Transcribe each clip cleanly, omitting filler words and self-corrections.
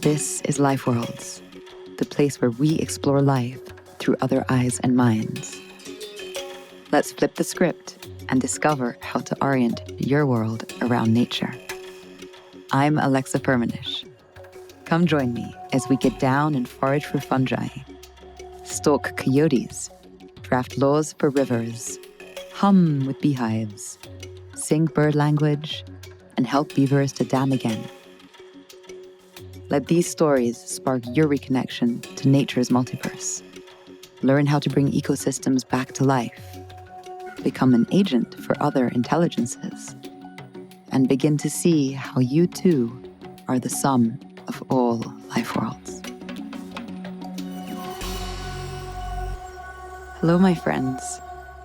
This is Life Worlds, the place where we explore life through other eyes and minds. Let's flip the script and discover how to orient your world around nature. I'm Alexa Permanish. Come join me as we get down and forage for fungi, stalk coyotes, draft laws for rivers, hum with beehives, sing bird language, and help beavers to dam again. Let these stories spark your reconnection to nature's multiverse. Learn how to bring ecosystems back to life, become an agent for other intelligences, and begin to see how you too are the sum of all life worlds. Hello, my friends.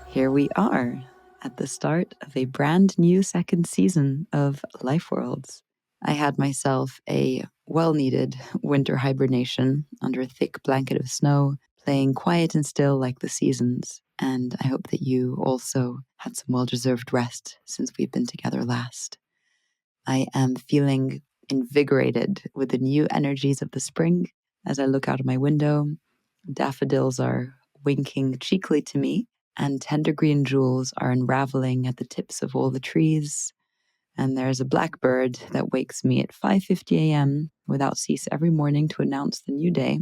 Here we are at the start of a brand new second season of Life Worlds. I had myself a well-needed winter hibernation under a thick blanket of snow, playing quiet and still like the seasons. And I hope that you also had some well-deserved rest since we've been together last. I am feeling invigorated with the new energies of the spring. As I look out of my window, daffodils are winking cheekily to me, and tender green jewels are unraveling at the tips of all the trees. And there's a blackbird that wakes me at 5:50 a.m. without cease every morning to announce the new day.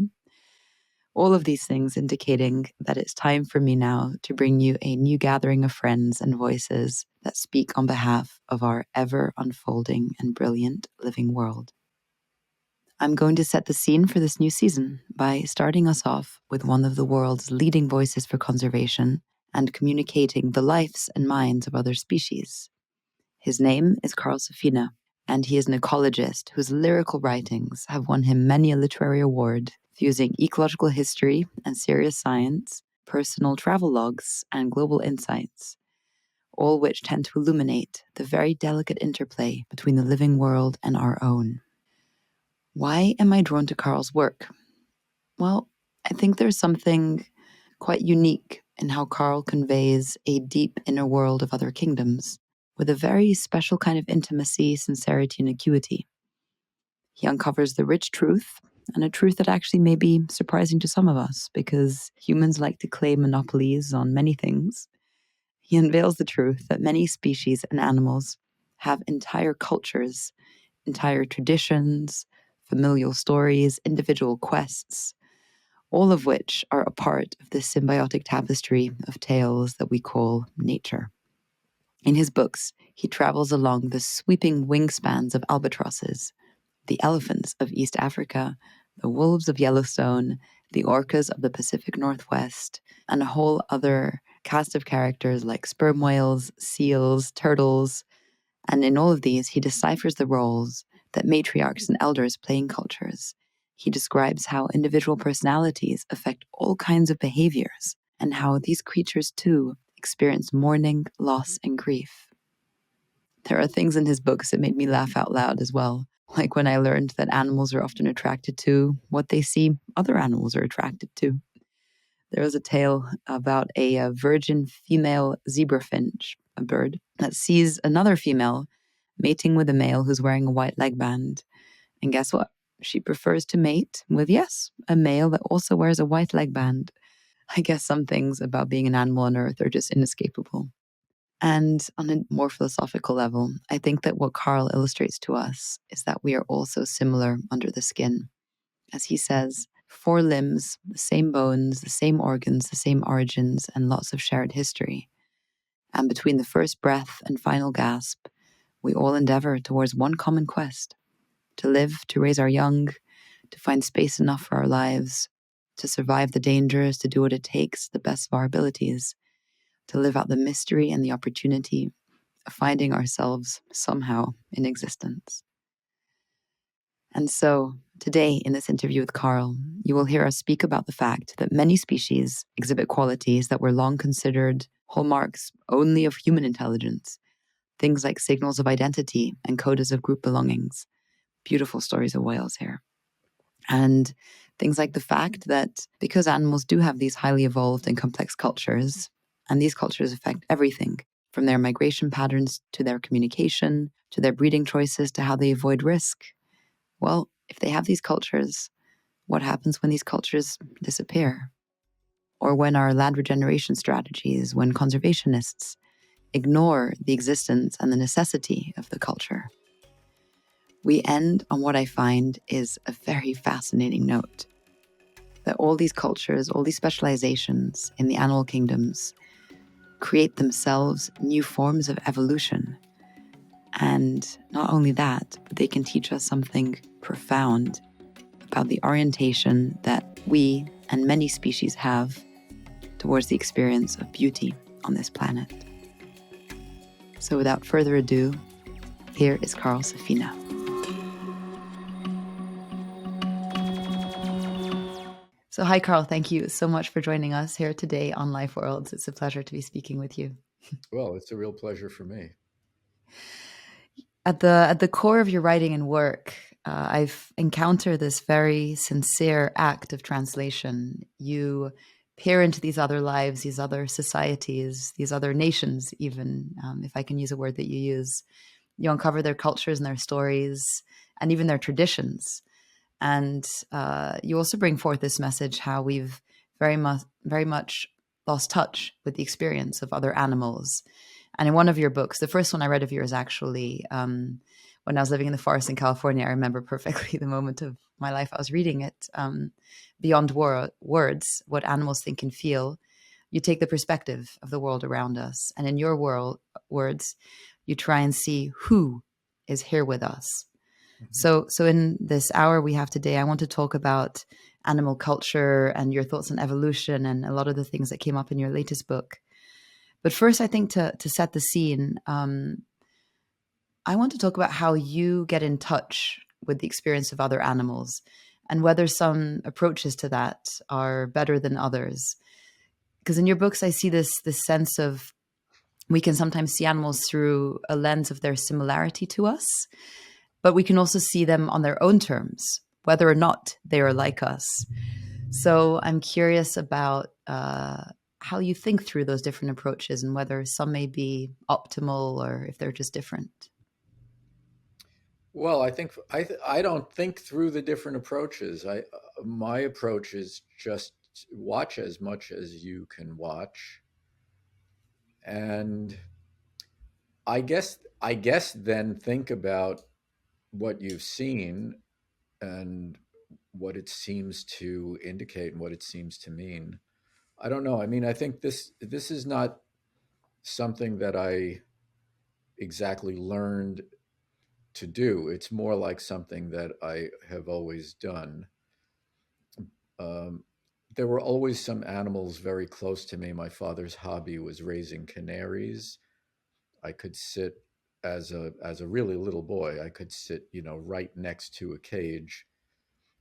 All of these things indicating that it's time for me now to bring you a new gathering of friends and voices that speak on behalf of our ever unfolding and brilliant living world. I'm going to set the scene for this new season by starting us off with one of the world's leading voices for conservation and communicating the lives and minds of other species. His name is Carl Safina, and he is an ecologist whose lyrical writings have won him many a literary award, fusing ecological history and serious science, personal travel logs, and global insights, all which tend to illuminate the very delicate interplay between the living world and our own. Why am I drawn to Carl's work? Well, I think there's something quite unique in how Carl conveys a deep inner world of other kingdoms, with a very special kind of intimacy, sincerity, and acuity. He uncovers the rich truth, and a truth that actually may be surprising to some of us, because humans like to claim monopolies on many things. He unveils the truth that many species and animals have entire cultures, entire traditions, familial stories, individual quests, all of which are a part of this symbiotic tapestry of tales that we call nature. In his books, he travels along the sweeping wingspans of albatrosses, the elephants of East Africa, the wolves of Yellowstone, the orcas of the Pacific Northwest, and a whole other cast of characters like sperm whales, seals, turtles. And in all of these, he deciphers the roles that matriarchs and elders play in cultures. He describes how individual personalities affect all kinds of behaviors, and how these creatures too experience mourning, loss, and grief. There are things in his books that made me laugh out loud as well, like when I learned that animals are often attracted to what they see other animals are attracted to. There was a tale about a virgin female zebrafinch, a bird, that sees another female mating with a male who's wearing a white leg band. And guess what? She prefers to mate with, yes, a male that also wears a white leg band. I guess some things about being an animal on Earth are just inescapable. And on a more philosophical level, I think that what Carl illustrates to us is that we are also similar under the skin. As he says, 4 limbs, the same bones, the same organs, the same origins, and lots of shared history. And between the first breath and final gasp, we all endeavor towards one common quest: to live, to raise our young, to find space enough for our lives, to survive the dangers, to do what it takes, to the best of our abilities, to live out the mystery and the opportunity of finding ourselves somehow in existence. And so, today in this interview with Carl, you will hear us speak about the fact that many species exhibit qualities that were long considered hallmarks only of human intelligence, things like signals of identity and codas of group belongings. Beautiful stories of whales here. And things like the fact that because animals do have these highly evolved and complex cultures, and these cultures affect everything from their migration patterns to their communication, to their breeding choices, to how they avoid risk, well, If they have these cultures, what happens when these cultures disappear? Or when our land regeneration strategies, when conservationists ignore the existence and the necessity of the culture? We end on what I find is a very fascinating note, that all these cultures, all these specializations in the animal kingdoms create themselves new forms of evolution. And not only that, but they can teach us something profound about the orientation that we and many species have towards the experience of beauty on this planet. So without further ado, here is Carl Safina. So hi, Carl. Thank you so much for joining us here today on Life Worlds. It's a pleasure to be speaking with you. Well, it's a real pleasure for me. At the core of your writing and work, I've encountered this very sincere act of translation. You peer into these other lives, these other societies, these other nations, even, if I can use a word that you use. You uncover their cultures and their stories and even their traditions. And you also bring forth this message how we've very much lost touch with the experience of other animals. And in one of your books, the first one I read of yours actually, when I was living in the forest in California, I remember perfectly the moment of my life I was reading it. Beyond words, what animals think and feel, you take the perspective of the world around us. And in your words, you try and see who is here with us. So in this hour we have today, I want to talk about animal culture and your thoughts on evolution and a lot of the things that came up in your latest book. But first, I think to set the scene, I want to talk about how you get in touch with the experience of other animals and whether some approaches to that are better than others. Because in your books, I see this sense of we can sometimes see animals through a lens of their similarity to us, but we can also see them on their own terms, whether or not they are like us. So I'm curious about how you think through those different approaches and whether some may be optimal or if they're just different. Well, I don't think through the different approaches. My approach is just watch as much as you can watch, and I guess then think about what you've seen and what it seems to indicate and what it seems to mean. I don't know. I mean, I think this is not something that I exactly learned to do. It's more like something that I have always done. Um, there were always some animals very close to me. My father's hobby was raising canaries. I could sit as a really little boy. I could sit, right next to a cage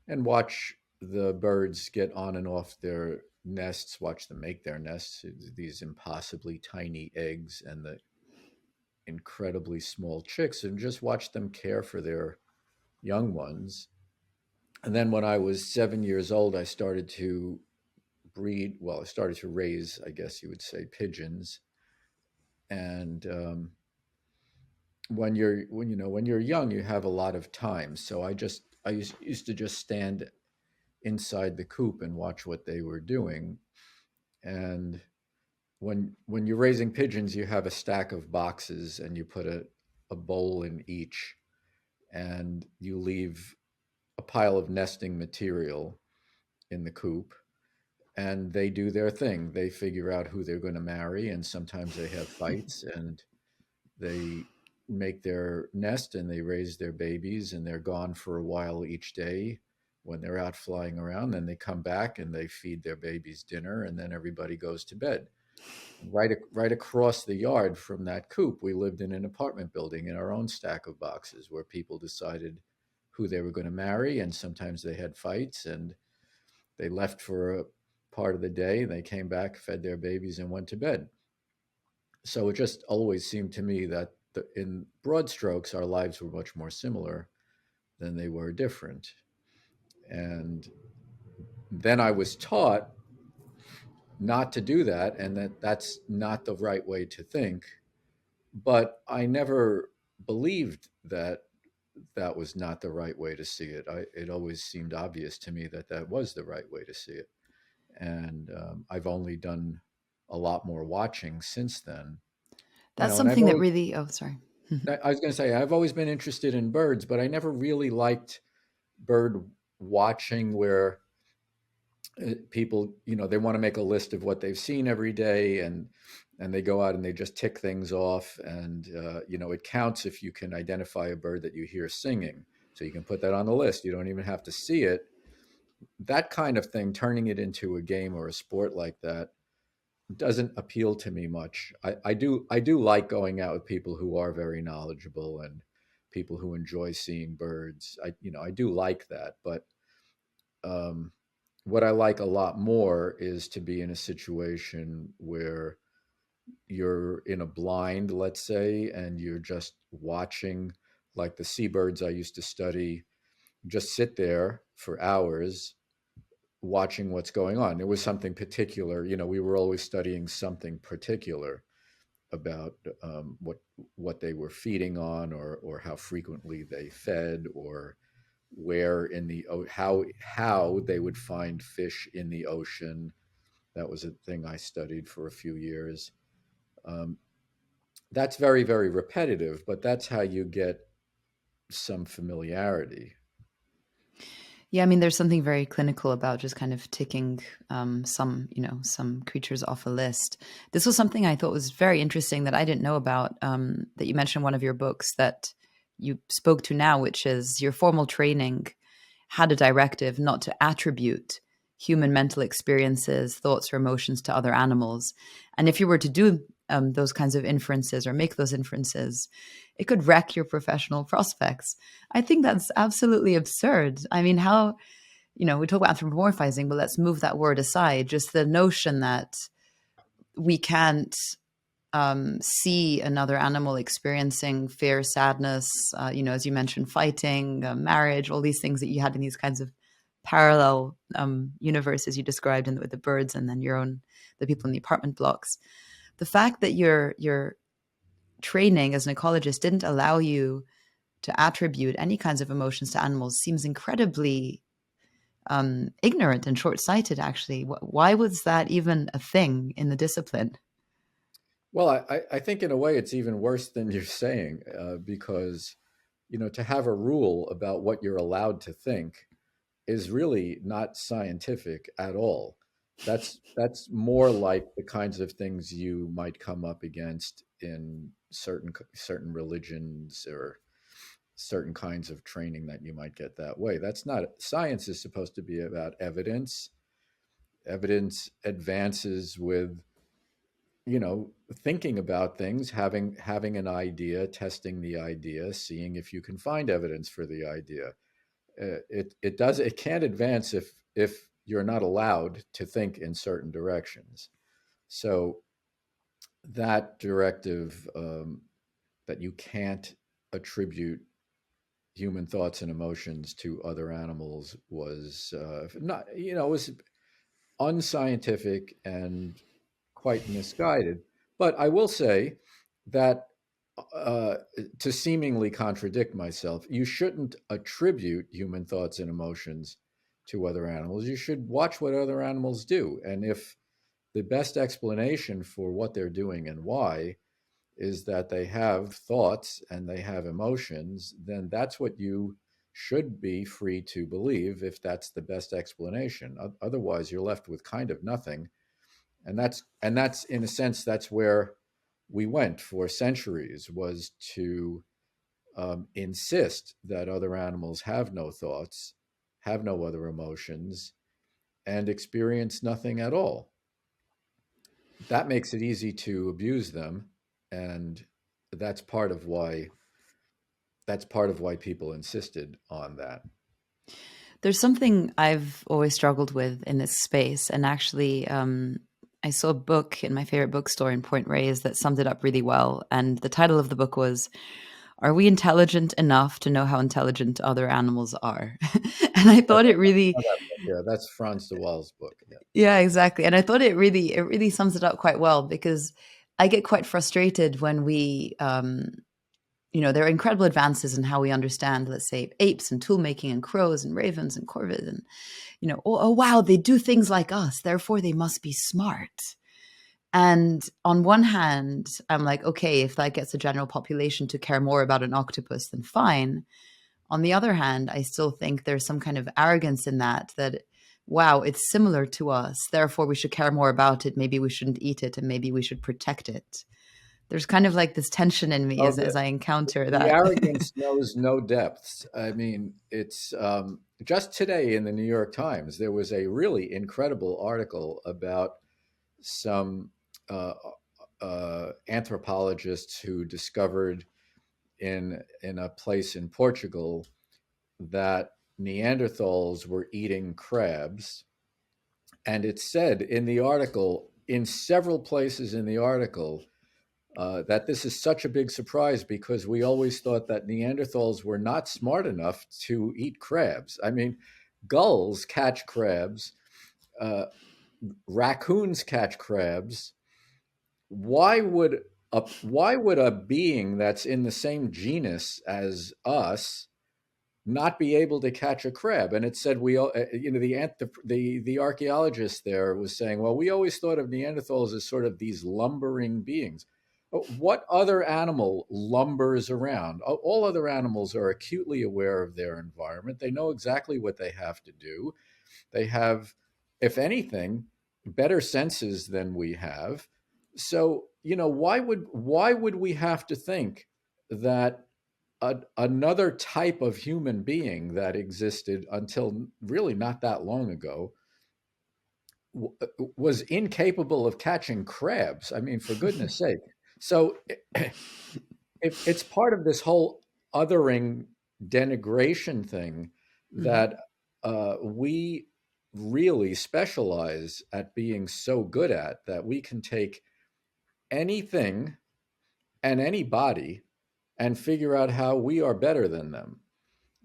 and watch the birds get on and off their nests, watch them make their nests, these impossibly tiny eggs and the incredibly small chicks, and just watch them care for their young ones. And then when I was 7 years old, I started to I started to raise, I guess you would say, pigeons. And when you're young, you have a lot of time. So I used to just stand inside the coop and watch what they were doing. And when you're raising pigeons, you have a stack of boxes and you put a bowl in each, and you leave a pile of nesting material in the coop, and they do their thing. They figure out who they're going to marry, and sometimes they have fights, and they make their nest and they raise their babies, and they're gone for a while each day when they're out flying around. Then they come back and they feed their babies dinner, and then everybody goes to bed. Right across the yard from that coop, we lived in an apartment building in our own stack of boxes where people decided who they were going to marry, and sometimes they had fights, and they left for a part of the day. They came back, fed their babies, and went to bed. So it just always seemed to me that in broad strokes, our lives were much more similar than they were different. And then I was taught not to do that, and that that's not the right way to think. But I never believed that that was not the right way to see it. It always seemed obvious to me that that was the right way to see it. And I've only done a lot more watching since then. That's And I've something that always, really, oh, sorry. I was going to say, I've always been interested in birds, but I never really liked bird watching where people, they want to make a list of what they've seen every day, and they go out and they just tick things off, and it counts if you can identify a bird that you hear singing, so you can put that on the list. You don't even have to see it. That kind of thing, turning it into a game or a sport like that, doesn't appeal to me much. I do like going out with people who are very knowledgeable and people who enjoy seeing birds. I do like that, but um, what I like a lot more is to be in a situation where you're in a blind, let's say, and you're just watching, like the seabirds I used to study, just sit there for hours watching what's going on. It was something particular. We were always studying something particular about what they were feeding on, or how frequently they fed, or where in the how they would find fish in the ocean. That was a thing I studied for a few years. Um, that's very, very repetitive, but that's how you get some familiarity. Yeah, I mean, there's something very clinical about just kind of ticking some creatures off a list. This was something I thought was very interesting that I didn't know about, that you mentioned in one of your books that you spoke to now, which is your formal training had a directive not to attribute human mental experiences, thoughts, or emotions to other animals. And if you were to do those kinds of inferences or make those inferences, it could wreck your professional prospects. I think that's absolutely absurd. I mean, how, we talk about anthropomorphizing, but let's move that word aside. Just the notion that we can't see another animal experiencing fear, sadness, as you mentioned, fighting, marriage, all these things that you had in these kinds of parallel universes you described with the birds and then the people in the apartment blocks. The fact that your training as an ecologist didn't allow you to attribute any kinds of emotions to animals seems incredibly ignorant and short-sighted, actually. Why was that even a thing in the discipline? Well, I think in a way it's even worse than you're saying, because to have a rule about what you're allowed to think is really not scientific at all. That's more like the kinds of things you might come up against in certain religions, or certain kinds of training that you might get that way. That's not Science is supposed to be about evidence. Evidence advances with thinking about things, having an idea, testing the idea, seeing if you can find evidence for the idea. It can't advance if you're not allowed to think in certain directions. So that directive, that you can't attribute human thoughts and emotions to other animals, was not was unscientific and quite misguided. But I will say that, uh, to seemingly contradict myself, you shouldn't attribute human thoughts and emotions to other animals. You should watch what other animals do. And if the best explanation for what they're doing and why is that they have thoughts and they have emotions, then that's what you should be free to believe, if that's the best explanation. Otherwise, you're left with kind of nothing. And that's in a sense, that's where we went for centuries, was to insist that other animals have no thoughts, have no other emotions, and experience nothing at all. That makes it easy to abuse them, and that's part of why that's part of why people insisted on that. There's something I've always struggled with in this space, and actually, I saw a book in my favorite bookstore in Point Reyes that summed it up really well. And the title of the book was "Are We Intelligent Enough to Know How Intelligent Other Animals Are?" And I thought it really, Yeah, that's Franz de Waal's book. Yeah. yeah, exactly. And I thought it really sums it up quite well, because I get quite frustrated when we there are incredible advances in how we understand, let's say, apes and tool making and crows and ravens and corvids. And, oh, wow, they do things like us. Therefore, they must be smart. And on one hand, I'm like, okay, if that gets the general population to care more about an octopus, then fine. On the other hand, I still think there's some kind of arrogance in that, wow, it's similar to us. Therefore, we should care more about it. Maybe we shouldn't eat it, and maybe we should protect it. There's kind of like this tension in me Oh, as I encounter the that. arrogance knows no depths. I mean, it's just today in the New York Times, there was a really incredible article about some uh, anthropologists who discovered in a place in Portugal that Neanderthals were eating crabs. And it said in the article, in several places in the article, that this is such a big surprise because we always thought that Neanderthals were not smart enough to eat crabs. I mean, gulls catch crabs, uh, raccoons catch crabs. Why would a being that's in the same genus as us not be able to catch a crab? And it said the archaeologist there was saying, well, we always thought of Neanderthals as sort of these lumbering beings. What other animal lumbers around? All other animals are acutely aware of their environment. They know exactly what they have to do. They have, if anything, better senses than we have. So, why would we have to think that another type of human being that existed until really not that long ago was incapable of catching crabs? I mean, for goodness sake. So it's part of this whole othering denigration thing Mhm. that we really specialize at being so good at, that we can take anything and anybody and figure out how we are better than them.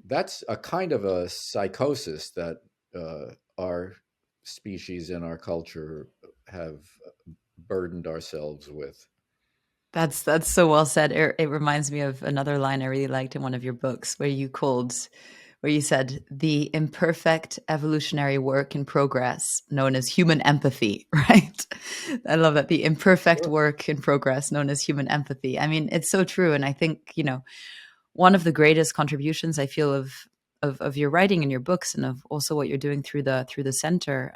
That's a kind of a psychosis that our species and our culture have burdened ourselves with. That's so well said. It reminds me of another line I really liked in one of your books, where you said the imperfect evolutionary work in progress known as human empathy, right? I love that, the imperfect Sure. work in progress known as human empathy. I mean, it's so true, and I think one of the greatest contributions I feel of your writing and your books, and of also what you're doing through the center,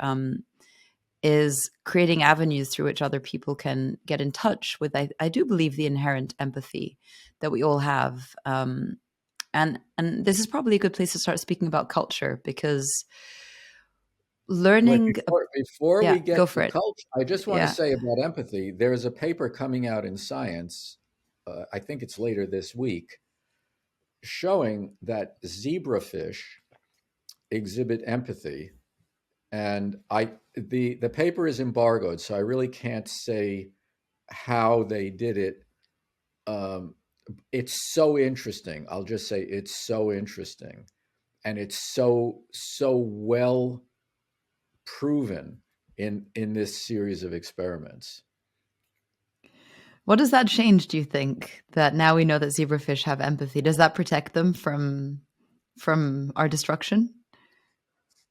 is creating avenues through which other people can get in touch with, I do believe, the inherent empathy that we all have. And this is probably a good place to start speaking about culture, because Wait, learning, before yeah, we get go to for it. culture, I just want to Yeah. say about empathy. There's a paper coming out in Science, I think it's later this week, showing that zebrafish exhibit empathy. And the paper is embargoed, so I really can't say how they did it. Um, it's so interesting. I'll just say it's so interesting, and it's so well proven in this series of experiments. What does that change, do you think, that now we know that zebrafish have empathy? Does that protect them from our destruction?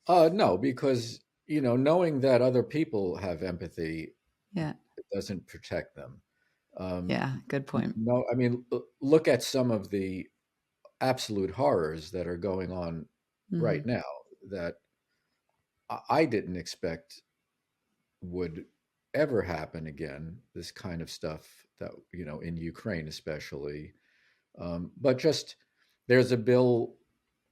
No, because knowing that other people have empathy, Yeah. it doesn't protect them. Um, Yeah, good point. no, I mean, look at some of the absolute horrors that are going on right Mhm. now that I didn't expect would ever happen again. This kind of stuff that in Ukraine, especially. But just there's a bill.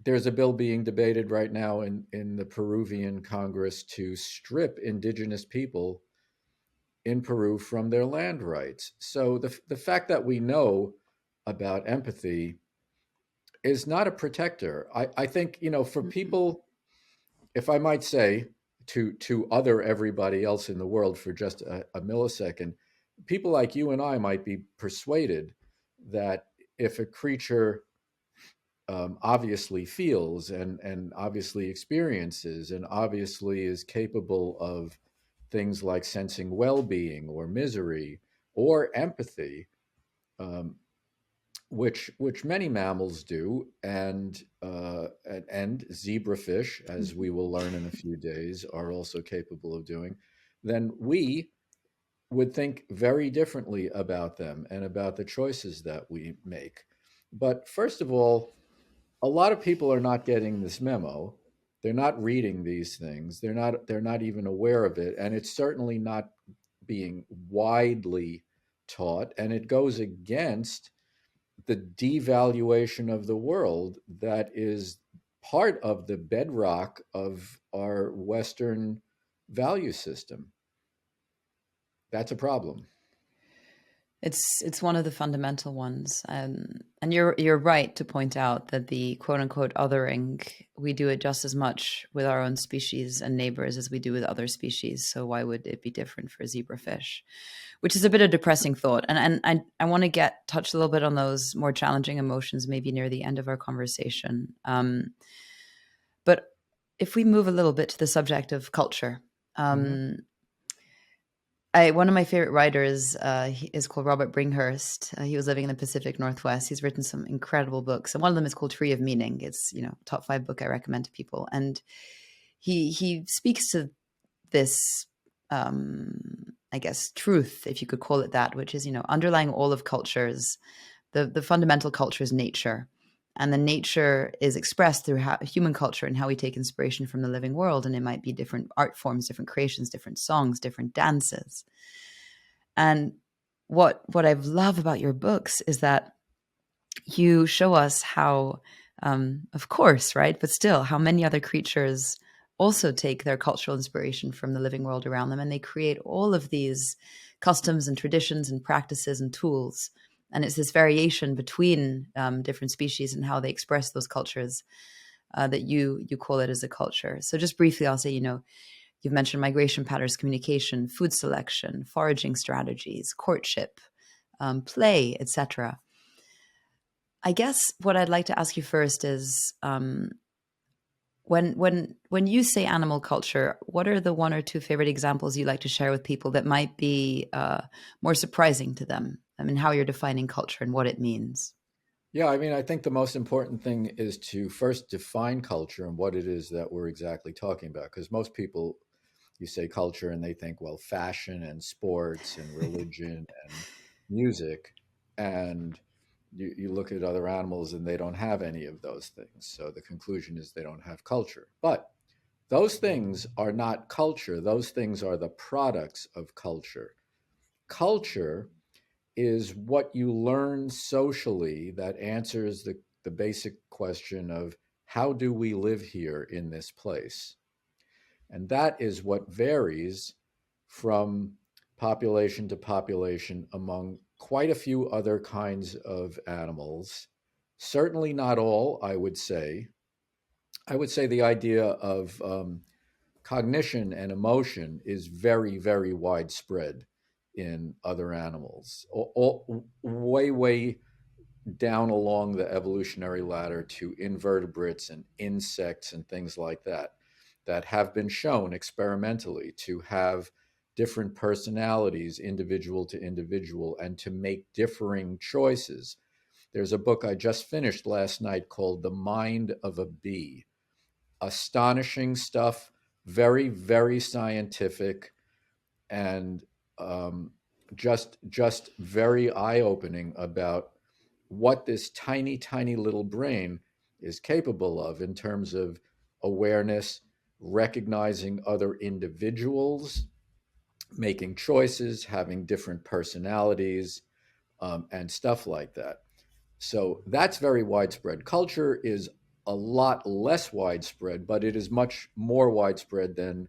There's a bill being debated right now in the Peruvian Congress to strip indigenous people in Peru from their land rights. So the fact that we know about empathy is not a protector. I think, for Mhm. people, if I might say, to other everybody else in the world for just a millisecond, people like you and I might be persuaded that if a creature obviously feels and obviously experiences and obviously is capable of things like sensing well-being or misery or empathy, um, which many mammals do, and zebrafish, as we will learn in a few days, are also capable of doing, then we would think very differently about them and about the choices that we make. But first of all, a lot of people are not getting this memo. They're not reading these things. They're not even aware of it, and it's certainly not being widely taught, and it goes against the devaluation of the world that is part of the bedrock of our Western value system. That's a problem. It's one of the fundamental ones, and you're right to point out that the quote unquote othering, we do it just as much with our own species and neighbors as we do with other species. So why would it be different for zebrafish? Which is a bit of a depressing thought, and I want to get touch a little bit on those more challenging emotions maybe near the end of our conversation. But if we move a little bit to the subject of culture. Mm-hmm. One of my favorite writers is called Robert Bringhurst. He was living in the Pacific Northwest. He's written some incredible books, and one of them is called Tree of Meaning. It's top 5 book I recommend to people, and he speaks to this, I guess, truth, if you could call it that, which is underlying all of cultures, the fundamental culture is nature. And the nature is expressed through human culture and how we take inspiration from the living world. And it might be different art forms, different creations, different songs, different dances. And what I love about your books is that you show us how, of course, right, but still, how many other creatures also take their cultural inspiration from the living world around them. And they create all of these customs and traditions and practices and tools, and it's this variation between different species and how they express those cultures that you call it as a culture. So just briefly, I'll say, you've mentioned migration patterns, communication, food selection, foraging strategies, courtship, play, etc. I guess what I'd like to ask you first is, when you say animal culture, what are the 1 or 2 favorite examples you like to share with people that might be more surprising to them? I mean, how you're defining culture and what it means. Yeah, I mean, I think the most important thing is to first define culture and what it is that we're exactly talking about. Because most people, you say culture and they think, well, fashion and sports and religion and music. And you look at other animals and they don't have any of those things. So the conclusion is they don't have culture. But those things are not culture, those things are the products of culture. Culture is what you learn socially that answers the basic question of how do we live here in this place? And that is what varies from population to population among quite a few other kinds of animals. Certainly not all, I would say. I would say the idea of cognition and emotion is very, very widespread in other animals, way, way down along the evolutionary ladder to invertebrates and insects and things like that, that have been shown experimentally to have different personalities, individual to individual, and to make differing choices. There's a book I just finished last night called The Mind of a Bee. Astonishing stuff, very, very scientific, and just very eye-opening about what this tiny, tiny little brain is capable of in terms of awareness, recognizing other individuals, making choices, having different personalities, and stuff like that. So that's very widespread. Culture is a lot less widespread, but it is much more widespread than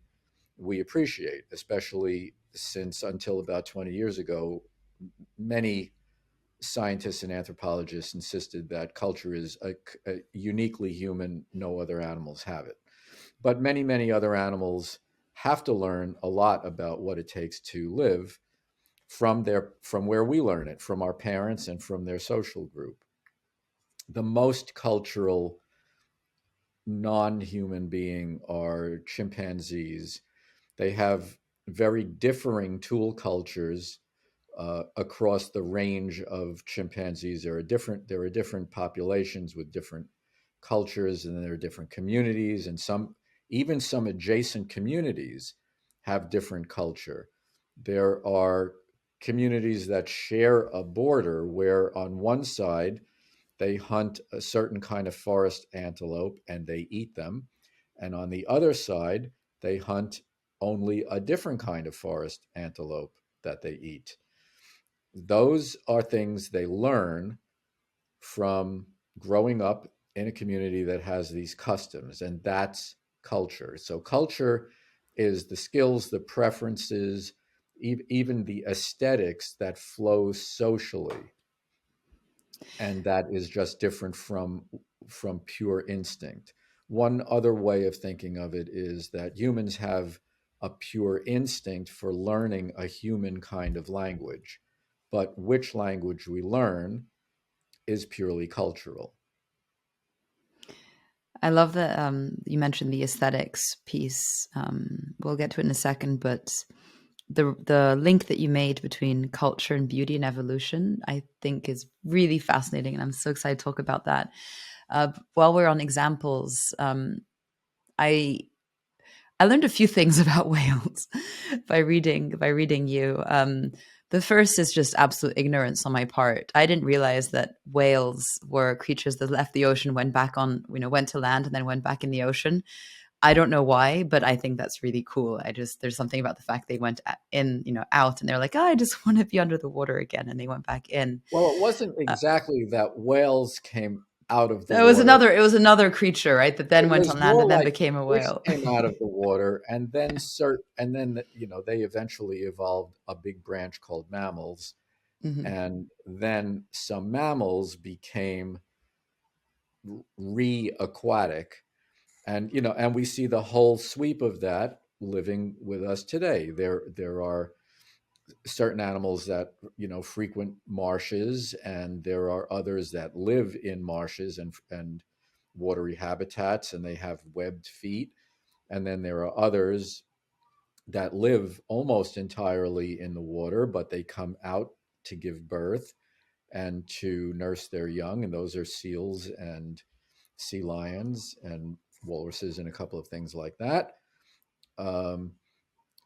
we appreciate, especially since until about 20 years ago, many scientists and anthropologists insisted that culture is a uniquely human, no other animals have it. But many, many other animals have to learn a lot about what it takes to live from where we learn it, from our parents and from their social group. The most cultural non-human being are chimpanzees. They have very differing tool cultures across the range of chimpanzees. There are different populations with different cultures, and there are different communities, and even some adjacent communities have different culture. There are communities that share a border where on one side they hunt a certain kind of forest antelope and they eat them, and on the other side they hunt only a different kind of forest antelope that they eat. Those are things they learn from growing up in a community that has these customs, and that's culture. So culture is the skills, the preferences, even the aesthetics that flow socially, and that is just different from pure instinct. One other way of thinking of it is that humans have a pure instinct for learning a human kind of language, but which language we learn is purely cultural. I love that you mentioned the aesthetics piece. We'll get to it in a second, but the link that you made between culture and beauty and evolution, I think, is really fascinating, and I'm so excited to talk about that. While we're on examples, I I learned a few things about whales by reading you. The first is just absolute ignorance on my part. I didn't realize that whales were creatures that left the ocean, went back on, went to land and then went back in the ocean. I don't know why, but I think that's really cool. There's something about the fact they went in, out, and they're like, oh, I just want to be under the water again, and they went back in. Well, it wasn't Uh, exactly that whales came out of the it was water. another, it was another creature, right? That then It went was on land more and then like became a fish whale. came out of the water, and then they eventually evolved a big branch called mammals, Hmm. and then some mammals became re-aquatic, and we see the whole sweep of that living with us today. There are certain animals that frequent marshes, and there are others that live in marshes and watery habitats, and they have webbed feet. And then there are others that live almost entirely in the water, but they come out to give birth and to nurse their young, and those are seals and sea lions and walruses and a couple of things like that. Um,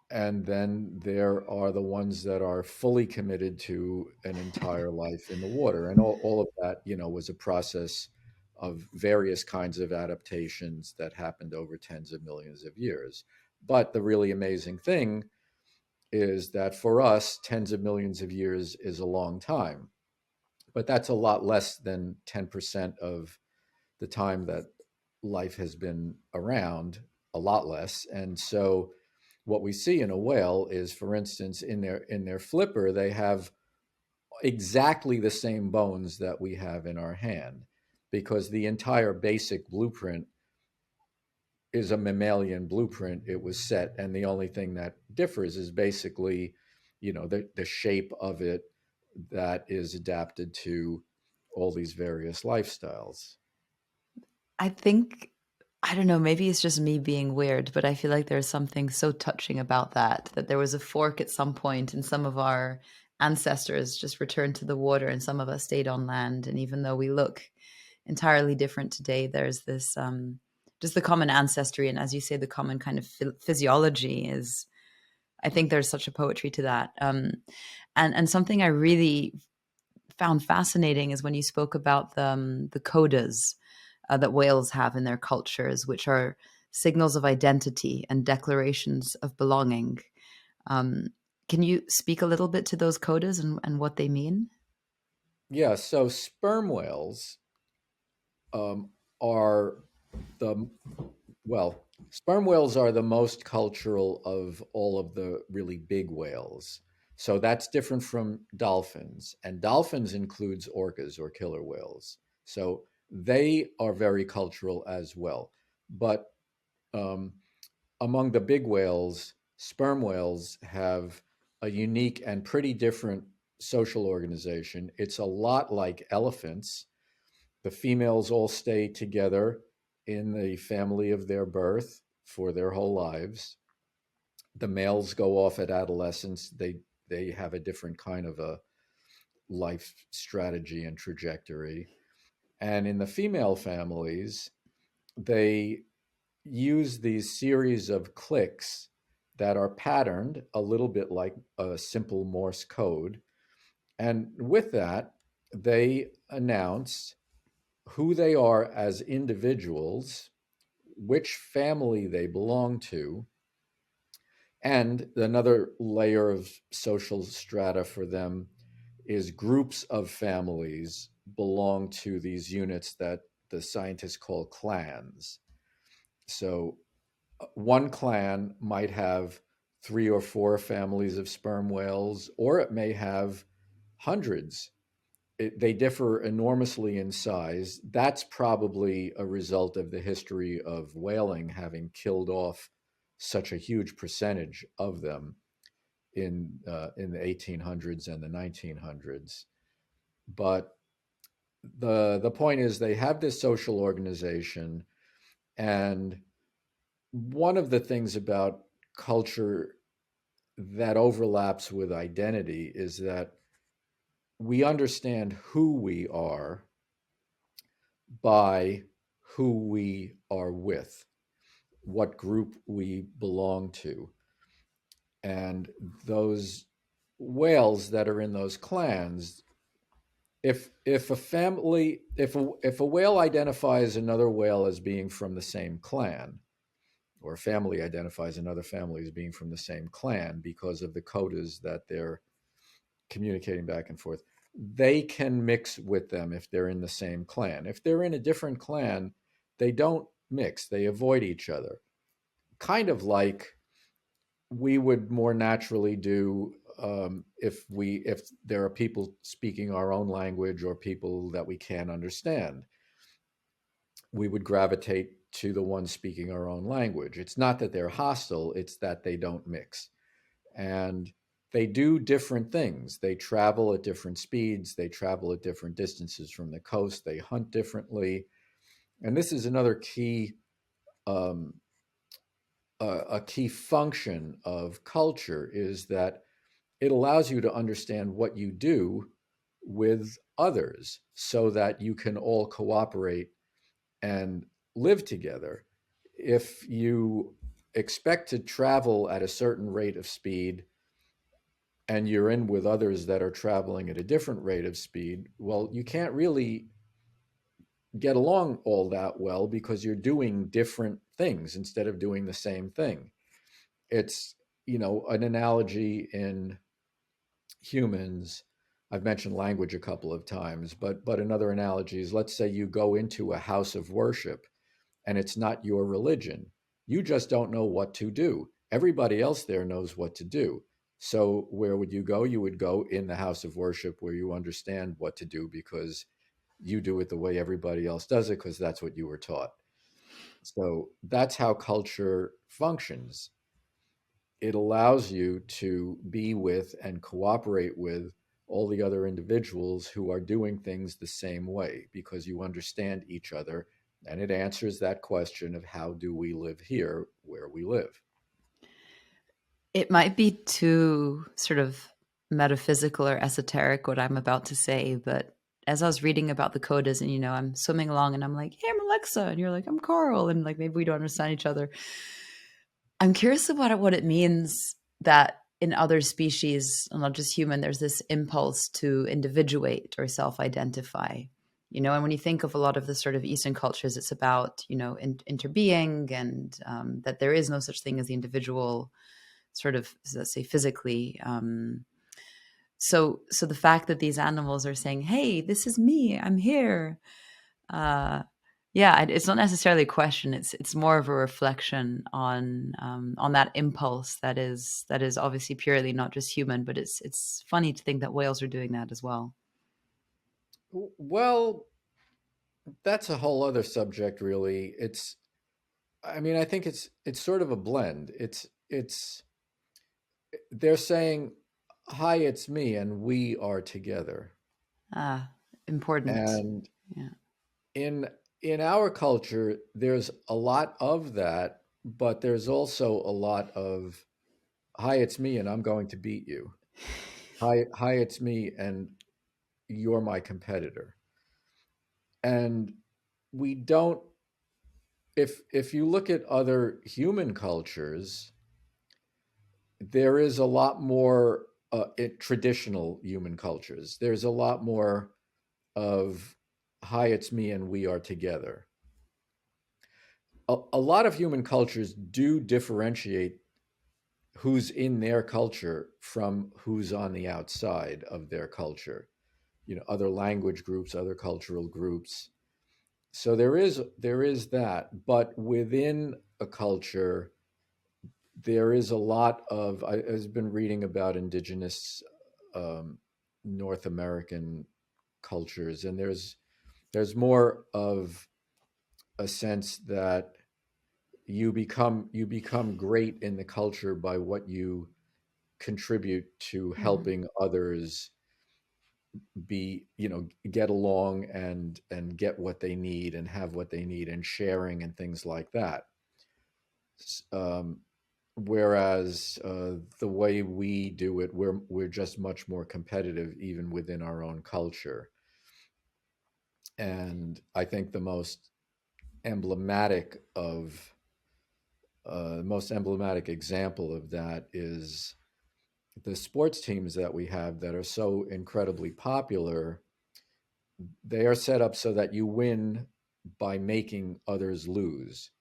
and then there are the ones that are fully committed to an entire life in the water, and all of that was a process of various kinds of adaptations that happened over tens of millions of years. But the really amazing thing is that for us, tens of millions of years is a long time, but that's a lot less than 10% of the time that life has been around, a lot less. And so what we see in a whale is, for instance, in their flipper, they have exactly the same bones that we have in our hand, because the entire basic blueprint is a mammalian blueprint. It was set, and the only thing that differs is basically, the shape of it that is adapted to all these various lifestyles. I think, I don't know, maybe it's just me being weird, but I feel like there's something so touching about that there was a fork at some point and some of our ancestors just returned to the water and some of us stayed on land. And even though we look entirely different today, there's this, just the common ancestry. And as you say, the common kind of physiology is, I think there's such a poetry to that. And something I really found fascinating is when you spoke about the codas that whales have in their cultures, which are signals of identity and declarations of belonging. Um, can you speak a little bit to those codas and what they mean? Yeah, so sperm whales um, are the well, sperm whales are the most cultural of all of the really big whales. So that's different from dolphins, and dolphins includes orcas or killer whales. So they are very cultural as well. But um, among the big whales, sperm whales have a unique and pretty different social organization. It's a lot like elephants. The females all stay together in the family of their birth for their whole lives. The males go off at adolescence. they have a different kind of a life strategy and trajectory. And in the female families, they use these series of clicks that are patterned a little bit like a simple Morse code. And with that, they announce who they are as individuals, which family they belong to, and another layer of social strata for them is groups of families belong to these units that the scientists call clans. So one clan might have 3 or 4 families of sperm whales, or it may have hundreds. They differ enormously in size. That's probably a result of the history of whaling having killed off such a huge percentage of them in the 1800s and the 1900s. But the point is, they have this social organization, and one of the things about culture that overlaps with identity is that we understand who we are by who we are with, what group we belong to. And those whales that are in those clans, if a family if a whale identifies another whale as being from the same clan, or a family identifies another family as being from the same clan because of the codas that they're communicating back and forth, they can mix with them if they're in the same clan. If they're in a different clan, they don't mix, they avoid each other. Kind of like we would more naturally do if there are people speaking our own language or people that we can't understand. We would gravitate to the ones speaking our own language. It's not that they're hostile, it's that they don't mix. And they do different things. They travel at different speeds, they travel at different distances from the coast, they hunt differently. And this is another key um, a key function of culture, is that it allows you to understand what you do with others so that you can all cooperate and live together. If you expect to travel at a certain rate of speed and you're in with others that are traveling at a different rate of speed, well, you can't really get along all that well because you're doing different things instead of doing the same thing. It's, an analogy in humans. I've mentioned language a couple of times, but another analogy is, let's say you go into a house of worship and it's not your religion. You just don't know what to do. Everybody else there knows what to do. So where would you go? You would go in the house of worship where you understand what to do because you do it the way everybody else does it because that's what you were taught. So that's how culture functions. It allows you to be with and cooperate with all the other individuals who are doing things the same way because you understand each other. And it answers that question of how do we live here where we live? It might be too sort of metaphysical or esoteric what I'm about to say, but as I was reading about the codas and, I'm swimming along and I'm like, hey, I'm Alexa. And you're like, I'm Carl. And like, maybe we don't understand each other. I'm curious about what it means that in other species, not just human, there's this impulse to individuate or self-identify. And when you think of a lot of the sort of Eastern cultures, it's about, interbeing and that there is no such thing as the individual sort of, let's say, physically. So the fact that these animals are saying, hey, this is me, I'm here. Uh, yeah, it's not necessarily a question. It's more of a reflection on that impulse that is obviously purely not just human, but it's funny to think that whales are doing that as well. Well, that's a whole other subject, really. I think it's sort of a blend. It's they're saying, "Hi, it's me, and we are together." Ah, important. And Yeah. in in our culture, there's a lot of that, but there's also a lot of, "Hi, it's me, and I'm going to beat you." Hi, it's me, and you're my competitor. And we don't. If you look at other human cultures, there is a lot more traditional human cultures. There's a lot more of hi, it's me, and we are together. A lot of human cultures do differentiate who's in their culture from who's on the outside of their culture. Other language groups, other cultural groups. So there is that, but within a culture, there is a lot of. I've been reading about indigenous um, North American cultures, and there's more of a sense that you become great in the culture by what you contribute to Mm. helping others get along and get what they need and have what they need and sharing and things like that. Um, whereas the way we do it, we're just much more competitive even within our own culture. And I think emblematic of the most emblematic example of that is the sports teams that we have that are so incredibly popular. They are set up so that you win by making others lose.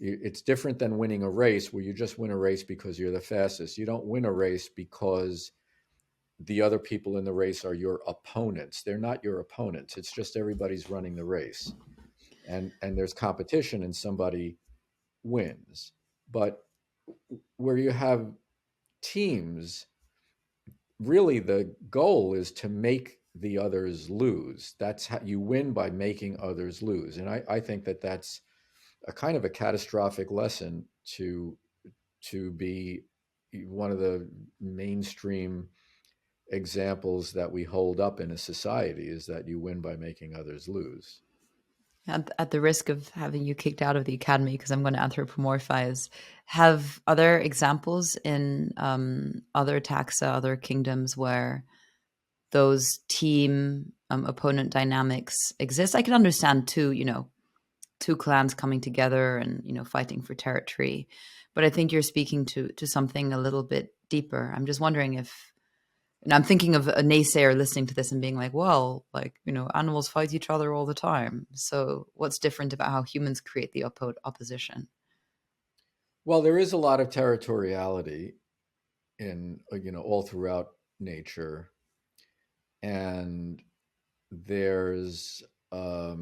It's different than winning a race where you just win a race because you're the fastest. You don't win a race because the other people in the race are your opponents. They're not your opponents. It's just everybody's running the race. And there's competition and somebody wins. But where you have teams, really the goal is to make the others lose. That's how you win, by making others lose. And I think that that's a kind of a catastrophic lesson to be one of the mainstream examples that we hold up in a society, is that you win by making others lose. At the risk of having you kicked out of the academy, because I'm going to anthropomorphize, have other examples in other taxa, other kingdoms where those team opponent dynamics exist? I can understand two clans coming together and fighting for territory, but I think you're speaking to something a little bit deeper. I'm just wondering if, and I'm thinking of a naysayer listening to this and being like, well, like, animals fight each other all the time. So what's different about how humans create the opposition? Well, there is a lot of territoriality in all throughout nature, and there's a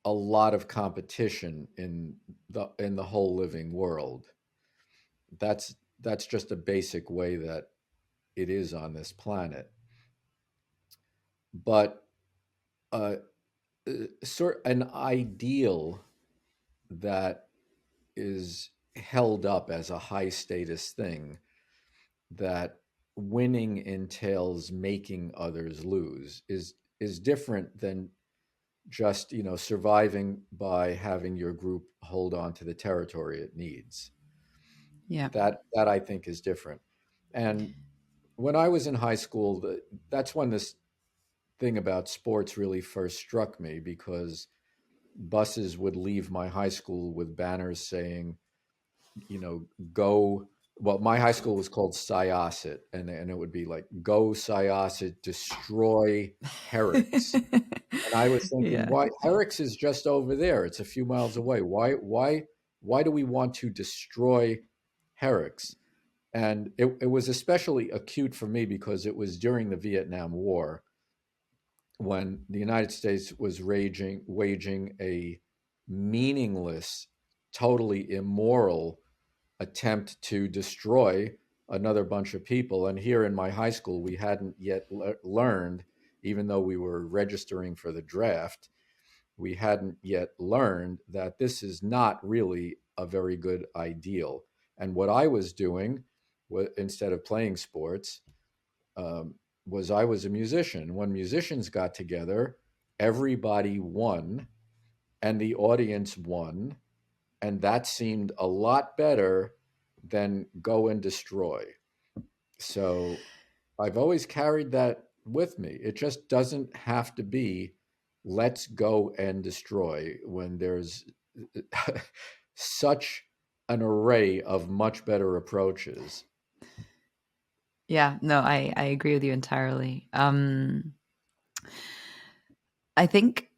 lot of competition in the whole living world. That's just a basic way that it is on this planet. But uh, sort an ideal that is held up as a high status thing, that winning entails making others lose, is different than just surviving by having your group hold on to the territory it needs. Yeah. That I think is different. And when I was in high school, that's when this thing about sports really first struck me, because buses would leave my high school with banners saying, go. Well, my high school was called Syosset, and it would be like, go Syosset, destroy Herrick's. And I was thinking, Yeah. why Herrick's is just over there? It's a few miles away. Why do we want to destroy Herrick's? And it was especially acute for me because it was during the Vietnam War, when the United States was waging a meaningless, totally immoral attempt to destroy another bunch of people. And here in my high school, we hadn't yet learned, even though we were registering for the draft, we hadn't yet learned that this is not really a very good ideal. And what I was doing, instead of playing sports, um, was I was a musician. When musicians got together, everybody won and the audience won. And that seemed a lot better than go and destroy. So I've always carried that with me. It just doesn't have to be let's go and destroy when there's such an array of much better approaches. Yeah, no, I agree with you entirely. I think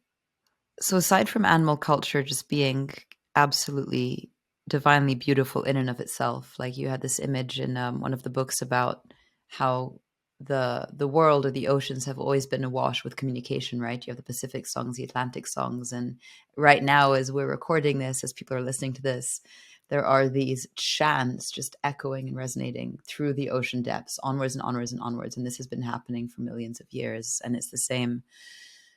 so. Aside from animal culture just being absolutely divinely beautiful in and of itself, like you had this image in one of the books about how the world or the oceans have always been awash with communication, right? You have the Pacific songs, the Atlantic songs, and right now, as we're recording this, as people are listening to this, there are these chants just echoing and resonating through the ocean depths, onwards and onwards and onwards. And this has been happening for millions of years, and it's the same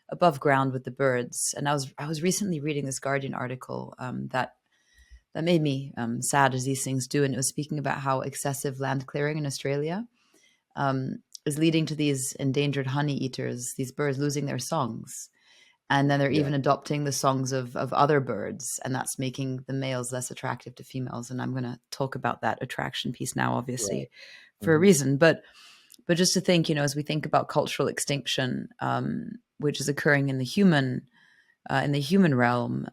above ground with the birds. And I was recently reading this Guardian article that made me sad, as these things do, and it was speaking about how excessive land clearing in Australia is leading to these endangered honey eaters, these birds losing their songs. And then they're Yeah. even adopting the songs of other birds, and that's making the males less attractive to females. And I'm going to talk about that attraction piece now, Right. obviously, for a Hmm. reason. But just to think, as we think about cultural extinction, which is occurring in the human realm,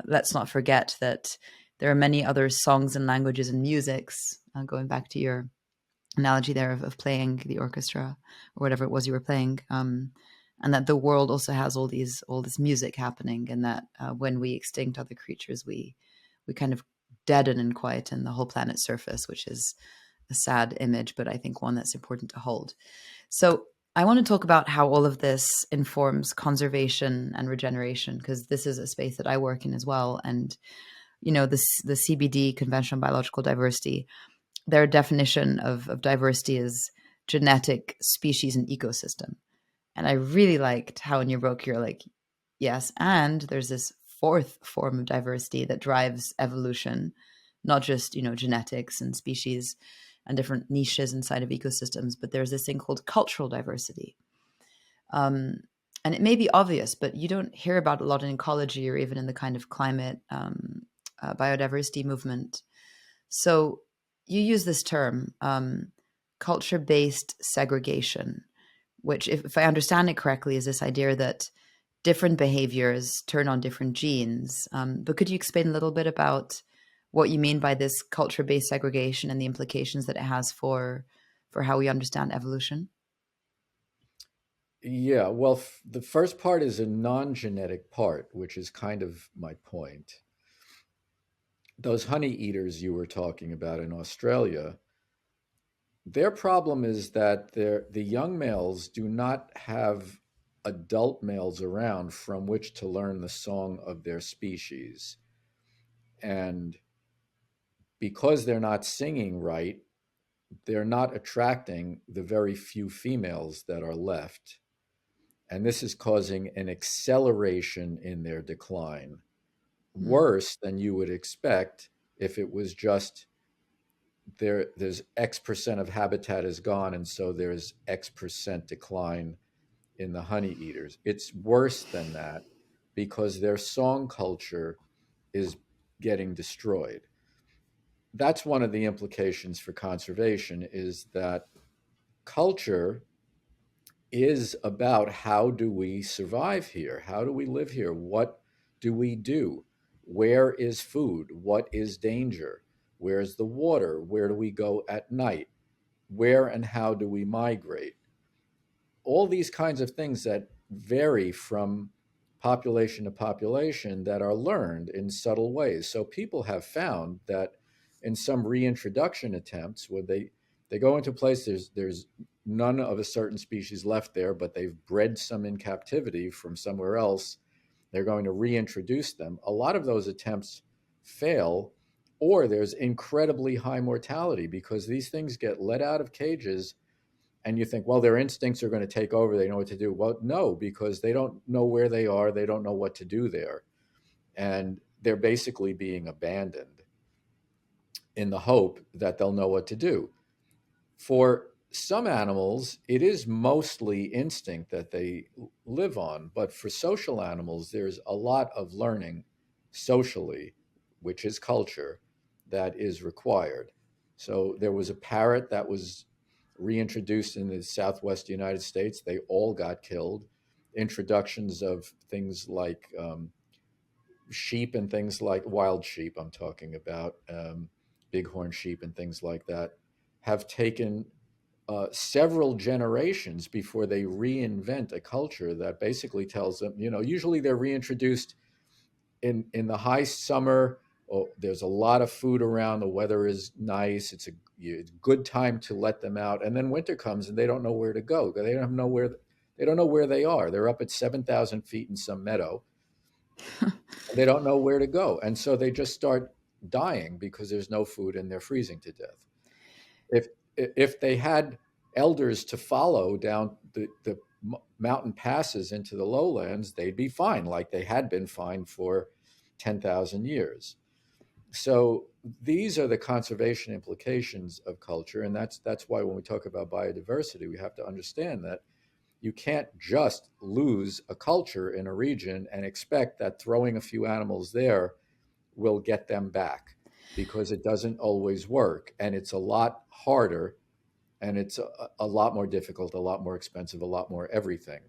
let's not forget that there are many other songs and languages and musics. Going back to your analogy there of playing the orchestra or whatever it was you were playing, and that the world also has all this music happening, and that when we extinct other creatures, we kind of deaden and quieten the whole planet's surface, which is a sad image, but I think one that's important to hold. So I want to talk about how all of this informs conservation and regeneration, because this is a space that I work in as well. And the CBD, conventional biological diversity, their definition of diversity is genetic, species, and ecosystem. And I really liked how in your book you're like, yes, and there's this fourth form of diversity that drives evolution, not just, genetics and species and different niches inside of ecosystems, but there's this thing called cultural diversity. Um, and it may be obvious, but you don't hear about it a lot in ecology or even in the kind of climate biodiversity movement. So you use this term, culture based segregation, which, if I understand it correctly, is this idea that different behaviors turn on different genes. But could you explain a little bit about what you mean by this culture based segregation and the implications that it has for how we understand evolution? Yeah. Well, the first part is a non genetic part, which is kind of my point. Those honey eaters you were talking about in Australia, their problem is that the young males do not have adult males around from which to learn the song of their species. And because they're not singing right, they're not attracting the very few females that are left. And this is causing an acceleration in their decline, Mm, worse than you would expect if it was just there's X percent of habitat is gone, and so there's X percent decline in the honey eaters. It's worse than that because their song culture is getting destroyed. That's one of the implications for conservation is that culture is about how do we survive here? How do we live here? What do we do? Where is food? What is danger? Where's the water? Where do we go at night? Where and how do we migrate? All these kinds of things that vary from population to population that are learned in subtle ways. So people have found that in some reintroduction attempts where they go into a place there's none of a certain species left there, but they've bred some in captivity from somewhere else. They're going to reintroduce them. A lot of those attempts fail, or there's incredibly high mortality because these things get let out of cages and you think, well, their instincts are going to take over. They know what to do. Well, no, because they don't know where they are. They don't know what to do there. And they're basically being abandoned in the hope that they'll know what to do. For some animals, it is mostly instinct that they live on. But for social animals, there's a lot of learning socially, which is culture, that is required. So there was a parrot that was reintroduced in the Southwest United States, they all got killed. Introductions of things like sheep and things like wild sheep, I'm talking about, bighorn sheep and things like that, have taken several generations before they reinvent a culture that basically tells them, usually they're reintroduced in the high summer. Oh, there's a lot of food around. The weather is nice. It's a good time to let them out. And then winter comes and they don't know where to go. They don't know where they are. They're up at 7,000 feet in some meadow. And they don't know where to go. And so they just start dying because there's no food and they're freezing to death. If if they had elders to follow down the mountain passes into the lowlands, they'd be fine, like they had been fine for 10,000 years. So these are the conservation implications of culture, and that's why when we talk about biodiversity, we have to understand that you can't just lose a culture in a region and expect that throwing a few animals there will get them back, because it doesn't always work, and it's a lot harder, and it's a lot more difficult, a lot more expensive, a lot more everything.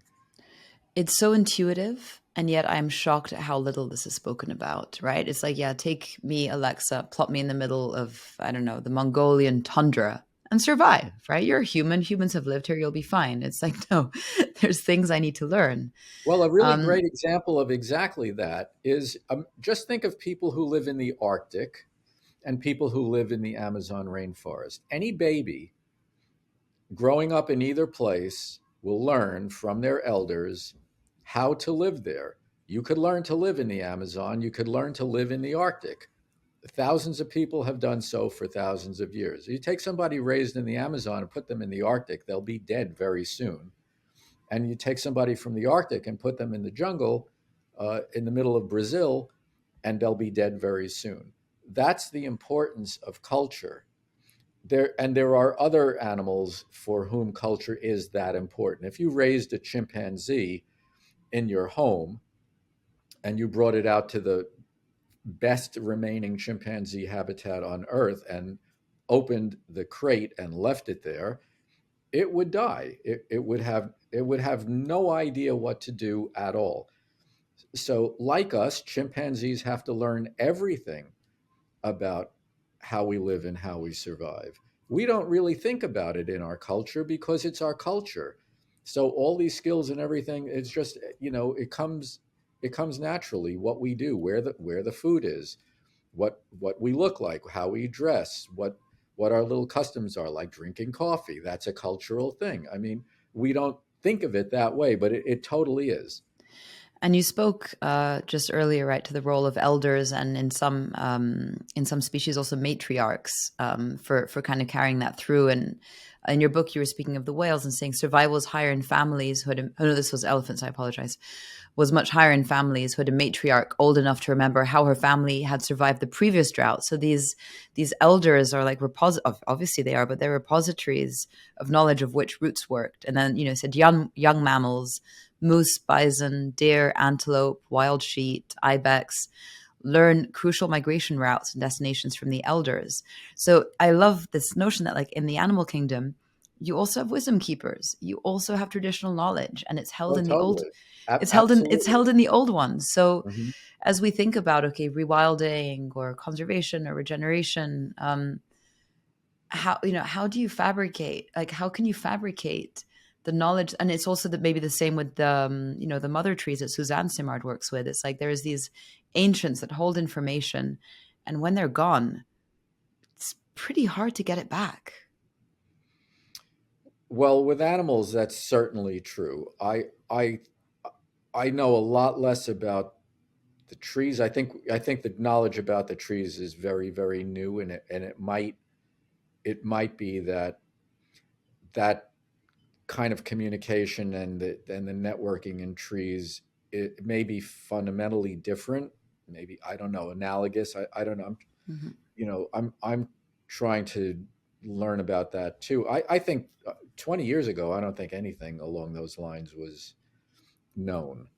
It's so intuitive, and yet I'm shocked at how little this is spoken about, right? It's like, yeah, take me, Alexa, plop me in the middle of, I don't know, the Mongolian tundra and survive, right? You're a human. Humans have lived here. You'll be fine. It's like, no, there's things I need to learn. Well, a really Um, great example of exactly that is, just think of people who live in the Arctic and people who live in the Amazon rainforest. Any baby growing up in either place will learn from their elders how to live there. You could learn to live in the Amazon, you could learn to live in the Arctic. Thousands of people have done so for thousands of years. You take somebody raised in the Amazon and put them in the Arctic, they'll be dead very soon. And you take somebody from the Arctic and put them in the jungle in the middle of Brazil, and they'll be dead very soon. That's the importance of culture. There are other animals for whom culture is that important. If you raised a chimpanzee in your home and you brought it out to the best remaining chimpanzee habitat on Earth and opened the crate and left it there, it would die. It would have no idea what to do at all. So, like us, chimpanzees have to learn everything about how we live and how we survive. We don't really think about it in our culture because it's our culture. So all these skills and everything, it's just, it comes naturally. What we do, where the food is, what we look like, how we dress, what our little customs are, like drinking coffee. That's a cultural thing. I mean, we don't think of it that way, but it totally is. And you spoke just earlier, right, to the role of elders, and in some species also matriarchs, for kind of carrying that through. And in your book, you were speaking of the whales and saying survival is higher in families who had. Oh no, this was elephants. I apologize. Was much higher in families who had a matriarch old enough to remember how her family had survived the previous drought. So these elders are like obviously they are, but they're repositories of knowledge of which roots worked. And then said young mammals, moose, bison, deer, antelope, wild sheep, ibex, learn crucial migration routes and destinations from the elders. So I love this notion that, like, in the animal kingdom, you also have wisdom keepers. You also have traditional knowledge, and it's held Oh, in the old. totally. It's Absolutely. held in the old ones. So Mhm. as we think about, okay, rewilding or conservation or regeneration, how do you fabricate, like, how can you fabricate the knowledge? And it's also that maybe the same with the the mother trees that Suzanne Simard works with. It's like there's these ancients that hold information, and when they're gone, it's pretty hard to get it back. Well, with animals, that's certainly true. I know a lot less about the trees. I think the knowledge about the trees is very, very new, and it might be that kind of communication and the networking in trees, it may be fundamentally different. Maybe, I don't know, analogous. I don't know. Mhm. I'm trying to learn about that too. I think 20 years ago, I don't think anything along those lines was known.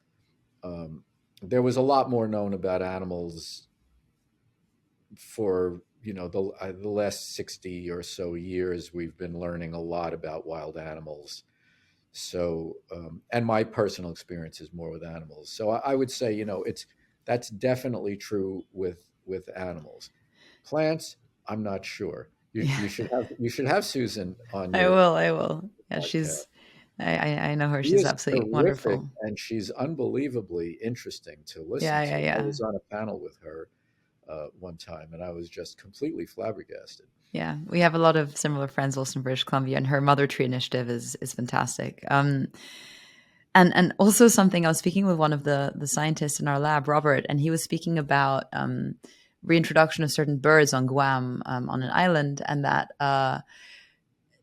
Um, there was a lot more known about animals for the last 60 or so years, we've been learning a lot about wild animals. So, and my personal experience is more with animals. So I would say, that's definitely true with animals. Plants, I'm not sure. You, Yeah, you should have you should have Susan on I your will. I will. Yeah, podcast. I know her. She She's is absolutely terrific, wonderful. and she's unbelievably interesting to listen Yeah, to. yeah, I yeah. was on a panel with her one time, and I was just completely flabbergasted. Yeah, we have a lot of similar friends also in British Columbia, and her Mother Tree initiative is fantastic. And also something I was speaking with one of the scientists in our lab, Robert, and he was speaking about reintroduction of certain birds on Guam on an island, and that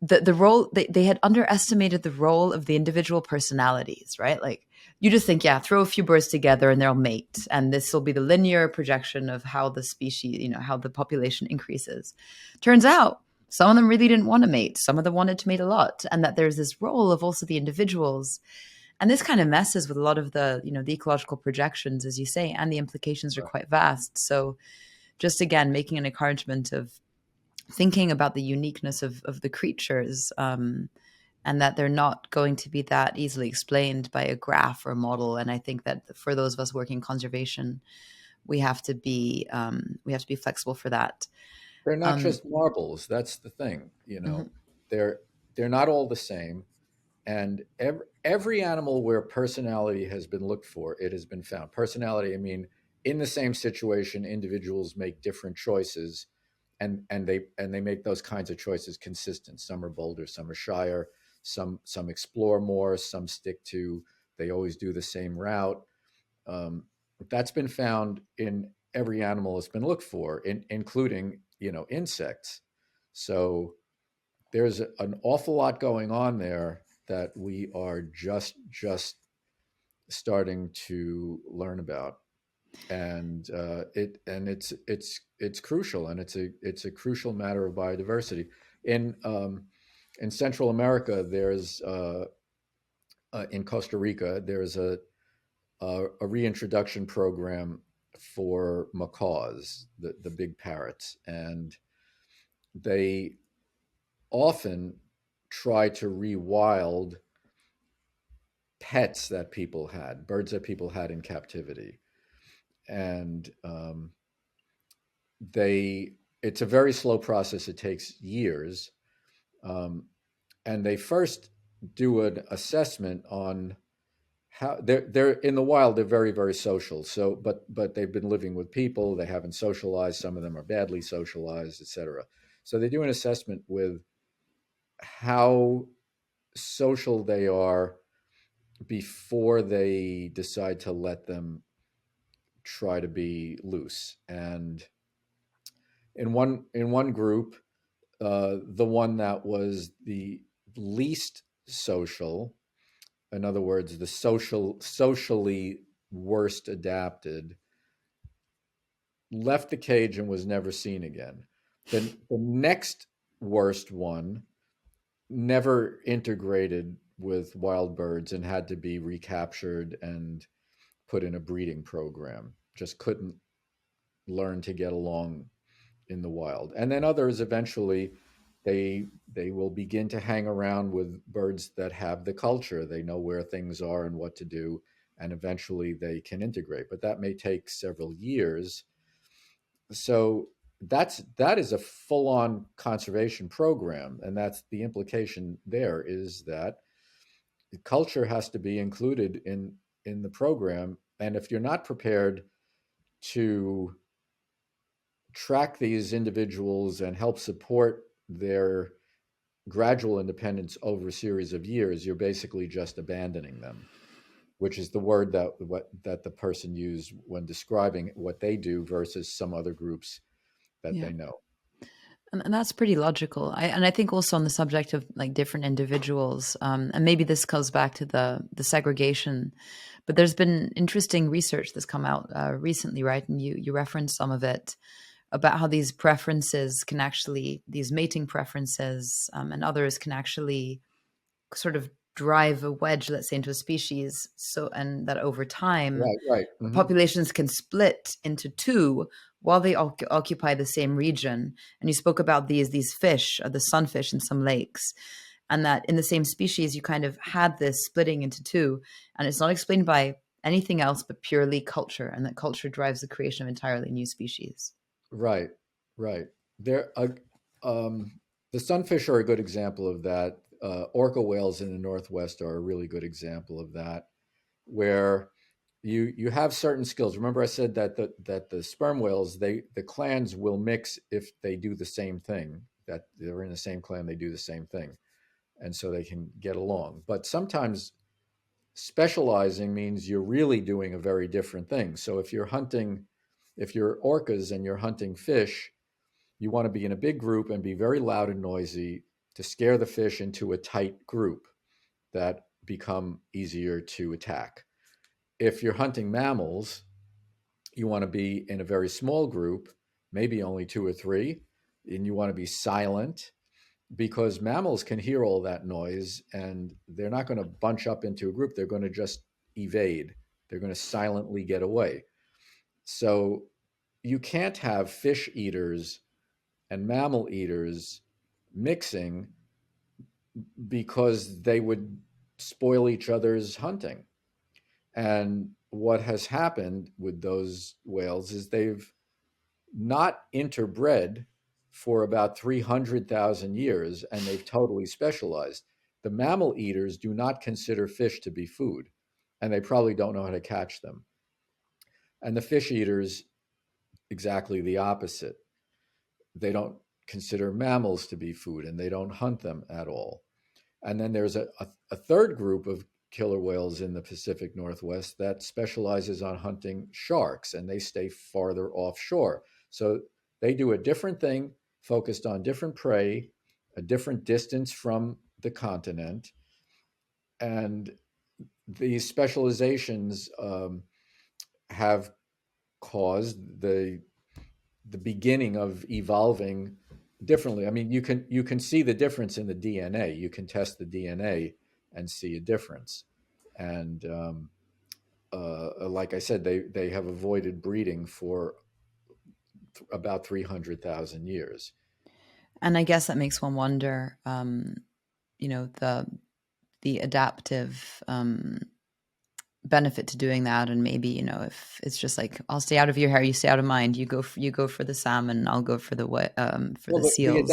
the role they had underestimated the role of the individual personalities, right? Like you just think, yeah, throw a few birds together and they'll mate, and this will be the linear projection of how the species, how the population increases. Turns out some of them really didn't want to mate, some of them wanted to mate a lot, and that there's this role of also the individuals. And this kind of messes with a lot of the ecological projections, as you say, and the implications are Right. quite vast. So just again making an encouragement of thinking about the uniqueness of the creatures, and that they're not going to be that easily explained by a graph or a model. And I think that for those of us working conservation, we have to be flexible for that. They're not Um, just marbles. That's the thing. mhm. They're they're not all the same. And every animal where personality has been looked for, it has been found. Personality, I mean, in the same situation, individuals make different choices, and they make those kinds of choices consistent. Some are bolder, some are shyer, some explore more, some stick to. They always do the same route. Um, that's been found in every animal that's been looked for, including insects. So there's an awful lot going on there that we are just starting to learn about, and it's crucial, and it's a crucial matter of biodiversity. In Central America, there's in Costa Rica, there's a reintroduction program for macaws, the big parrots, and they often try to rewild pets that people had, birds that people had in captivity, and they it's a very slow process. It takes years, um, and they first do an assessment on how they're in the wild. They're very very social. So, but they've been living with people. They haven't socialized. Some of them are badly socialized, etc. So they do an assessment with how social they are before they decide to let them try to be loose. And in one group, the one that was the least social, in other words, the socially worst adapted, left the cage and was never seen again. The next worst one never integrated with wild birds and had to be recaptured and put in a breeding program. Just couldn't learn to get along in the wild. And then others eventually they will begin to hang around with birds that have the culture. They know where things are and what to do, and eventually they can integrate. But that may take several years. So that is a full-on conservation program, and that's the implication there is that culture has to be included in the program. And if you're not prepared to track these individuals and help support their gradual independence over a series of years, you're basically just abandoning them, which is the word that the person used when describing what they do versus some other groups that Yeah. they know. And that's pretty logical. And I think also on the subject of like different individuals, and maybe this goes back to the segregation, but there's been interesting research that's come out recently, right? And you referenced some of it about how these preferences can actually, these mating preferences, and others can actually sort of drive a wedge, let's say, into a species, so and that over time Right, right. Hmm. populations can split into two while they occupy the same region. And you spoke about these fish, the sunfish in some lakes, and that in the same species you kind of had this splitting into two, and it's not explained by anything else but purely culture, and that culture drives the creation of entirely new species. Right, right. There, the sunfish are a good example of that. Orca whales in the Northwest are a really good example of that, where you have certain skills. Remember, I said that the sperm whales, the clans will mix if they do the same thing. That they're in the same clan, they do the same thing, and so they can get along. But sometimes specializing means you're really doing a very different thing. So if you're orcas and you're hunting fish, you want to be in a big group and be very loud and noisy to scare the fish into a tight group that become easier to attack. If you're hunting mammals, you want to be in a very small group, maybe only two or three, and you want to be silent because mammals can hear all that noise and they're not going to bunch up into a group. They're going to just evade, they're going to silently get away. So you can't have fish eaters and mammal eaters mixing because they would spoil each other's hunting. And what has happened with those whales is they've not interbred for about 300,000 years and they've totally specialized. The mammal eaters do not consider fish to be food and they probably don't know how to catch them. And the fish eaters, exactly the opposite. They don't consider mammals to be food and they don't hunt them at all. And then there's a third group of killer whales in the Pacific Northwest that specializes on hunting sharks and they stay farther offshore. So they do a different thing, focused on different prey, a different distance from the continent. And these specializations have caused the beginning of evolving differently. I mean, you can see the difference in the DNA. You can test the DNA and see a difference. And like I said, they have avoided breeding for about 300,000 years. And I guess that makes one wonder, the adaptive benefit to doing that, and maybe if it's just like, I'll stay out of your hair, you stay out of mine, you go for the salmon, I'll go for Well, the seals.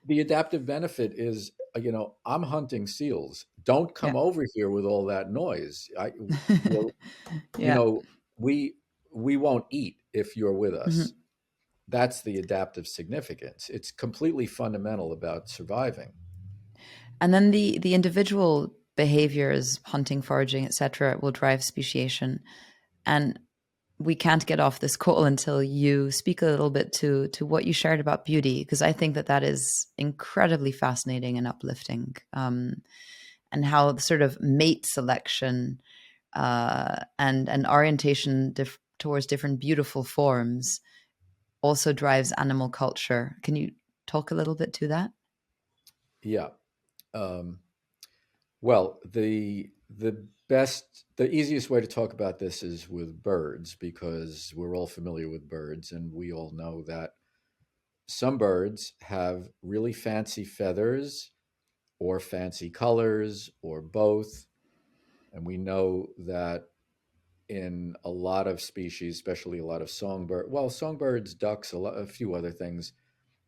the adaptive benefit is, I'm hunting seals. Don't Yeah. come over here with all that noise. Will you Yeah. know we we won't eat if you're with us. Hmm. That's the adaptive significance. It's completely fundamental about surviving. And then the individual behaviors, hunting, foraging, etc., will drive speciation. And we can't get off this call until you speak a little bit to what you shared about beauty, because I think that that is incredibly fascinating and uplifting, and how the sort of mate selection and orientation towards different beautiful forms also drives animal culture. Can you talk a little bit to that? Yeah. Um, well, the easiest way to talk about this is with birds because we're all familiar with birds and we all know that some birds have really fancy feathers or fancy colors or both. And we know that in a lot of species, especially a lot of songbirds, ducks, a few other things,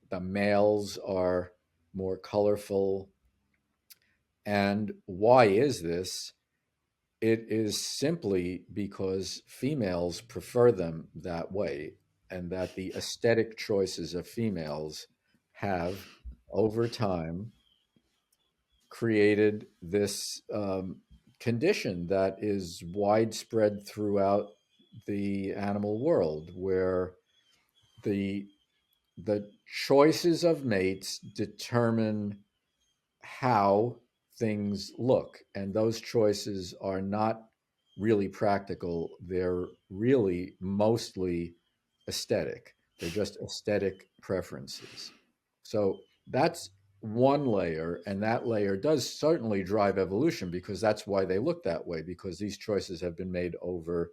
the males are more colorful. And why is this? It is simply because females prefer them that way, and that the aesthetic choices of females have, over time, created this condition that is widespread throughout the animal world, where the the choices of mates determine how things look, and those choices are not really practical. They're really mostly aesthetic. They're just aesthetic preferences. So that's one layer, and that layer does certainly drive evolution, because that's why they look that way, because these choices have been made over,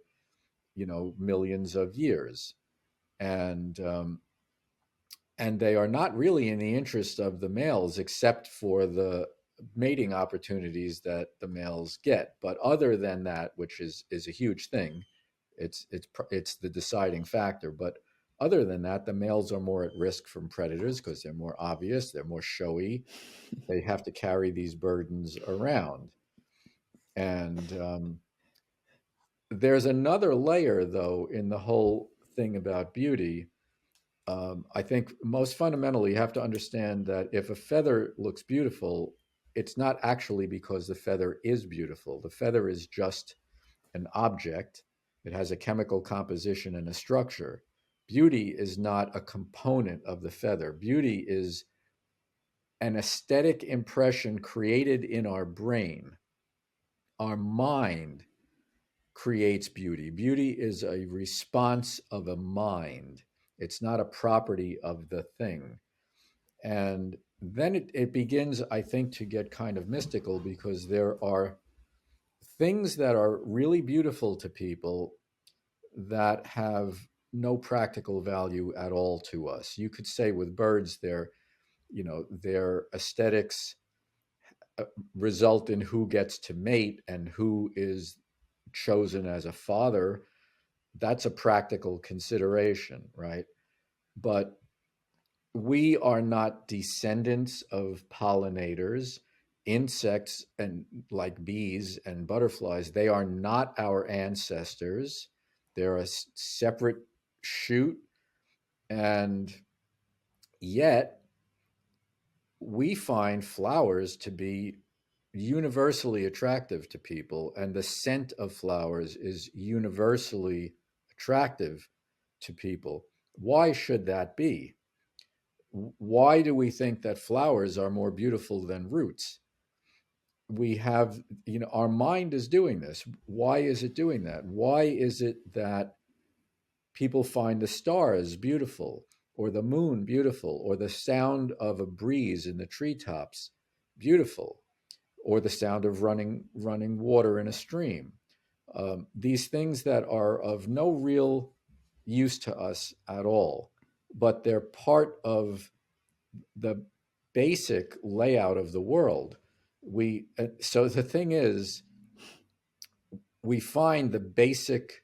millions of years. And and they are not really in the interest of the males, except for the mating opportunities that the males get. But other than that, which is a huge thing, it's the deciding factor. But other than that, the males are more at risk from predators because they're more obvious, they're more showy, they have to carry these burdens around. And there's another layer, though, in the whole thing about beauty. I think most fundamentally, you have to understand that if a feather looks beautiful, it's not actually because the feather is beautiful. The feather is just an object. It has a chemical composition and a structure. Beauty is not a component of the feather. Beauty is an aesthetic impression created in our brain. Our mind creates beauty. Beauty is a response of a mind. It's not a property of the thing. And then it begins, I think, to get kind of mystical, because there are things that are really beautiful to people that have no practical value at all to us. You could say with birds, their aesthetics result in who gets to mate and who is chosen as a father. That's a practical consideration, right? But we are not descendants of pollinators. Insects, and like bees and butterflies, they are not our ancestors. They're a separate shoot. And yet we find flowers to be universally attractive to people, and the scent of flowers is universally attractive to people. Why should that be? Why do we think that flowers are more beautiful than roots? We have, our mind is doing this. Why is it doing that? Why is it that people find the stars beautiful, or the moon beautiful, or the sound of a breeze in the treetops beautiful, or the sound of running water in a stream? These things that are of no real use to us at all, but they're part of the basic layout of the world. So the thing is, we find the basic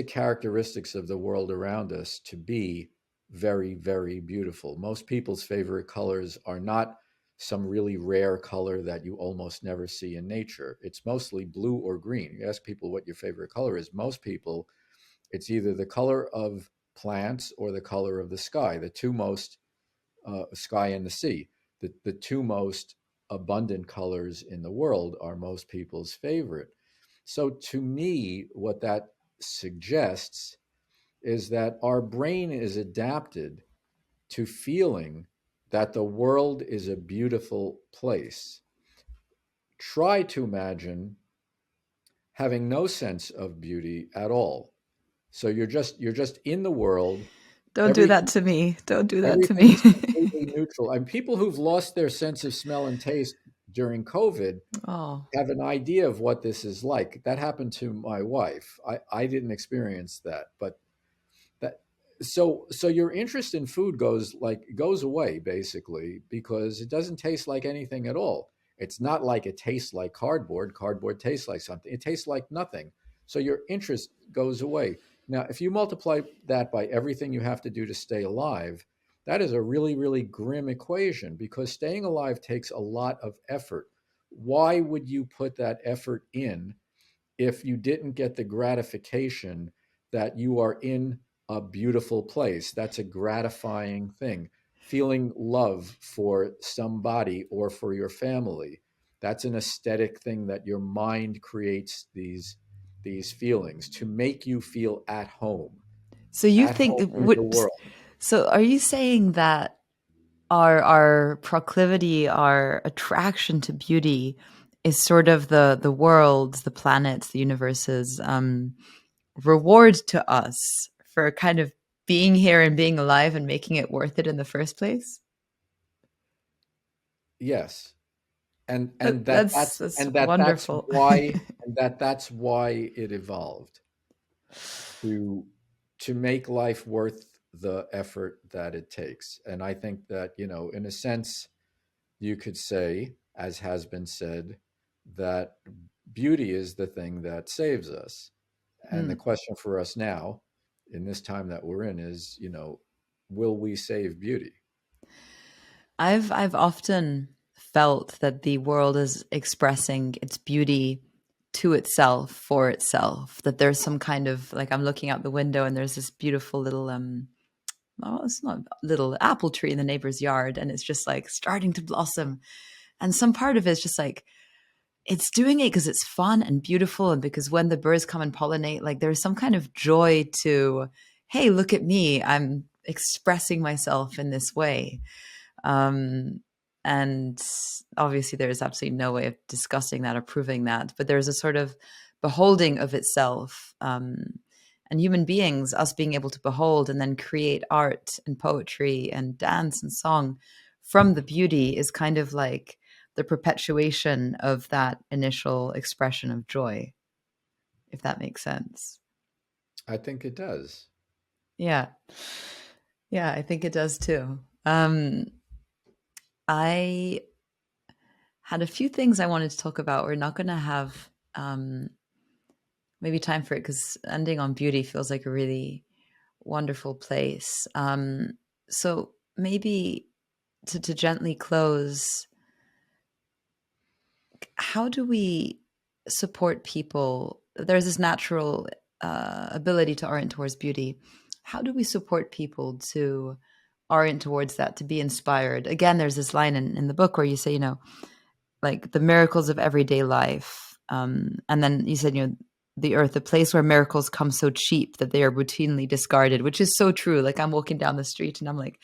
characteristics of the world around us to be very, very beautiful. Most people's favorite colors are not some really rare color that you almost never see in nature. It's mostly blue or green. You ask people what your favorite color is. Most people, it's either the color of plants or the color of the sky, the two most sky and the sea. The two most abundant colors in the world are most people's favorite. So to me, what that suggests is that our brain is adapted to feeling that the world is a beautiful place. Try to imagine having no sense of beauty at all. So you're just in the world. Don't do that Everything to me. Don't do that to everything me. is completely neutral. And people who've lost their sense of smell and taste during COVID Oh, have an idea of what this is like. That happened to my wife. I didn't experience that, but that so your interest in food goes away, basically, because it doesn't taste like anything at all. It's not like it tastes like cardboard tastes like something, it tastes like nothing. So your interest goes away. Now if you multiply that by everything you have to do to stay alive, that is a really, really grim equation, because staying alive takes a lot of effort. Why would you put that effort in if you didn't get the gratification that you are in a beautiful place? That's a gratifying thing. Feeling love for somebody or for your family, that's an aesthetic thing that your mind creates these feelings to make you feel so you at think home in the world. so are you saying that our proclivity, our attraction to beauty is sort of the world's, the planets, the universe's reward to us for kind of being here and being alive and making it worth it in the first place? Yes, and That, that's that's that's wonderful. why, that's why it evolved to make life worth the effort that it takes. And I think that, in a sense, you could say, as has been said, that beauty is the thing that saves us. And the Hmm. question for us now, in this time that we're in, is, will we save beauty? I've often felt that the world is expressing its beauty to itself for itself. That there's some kind of like I'm looking out the window and there's this beautiful little oh, it's not little apple tree in the neighbor's yard, and it's just like starting to blossom. And some part of it is just like it's doing it because it's fun and beautiful, and because when the birds come and pollinate, like there's some kind of joy to, hey, look at me, I'm expressing myself in this way. Um, and obviously, there's absolutely no way of discussing that or proving that, but there's a sort of beholding of itself. And human beings, us being able to behold and then create art and poetry and dance and song from the beauty is kind of like the perpetuation of that initial expression of joy, if that makes sense. I think it does. Yeah. Yeah, I think it does too. I had a few things I wanted to talk about. We're not going to have maybe time for it because ending on beauty feels like a really wonderful place. So maybe to gently close, how do we support people? There's this natural ability to orient towards beauty. How do we support people to orient towards that, to be inspired? Again, there's this line in the book where you say, like the miracles of everyday life. And then you said, the earth, a place where miracles come so cheap that they are routinely discarded, which is so true. Like I'm walking down the street and I'm like,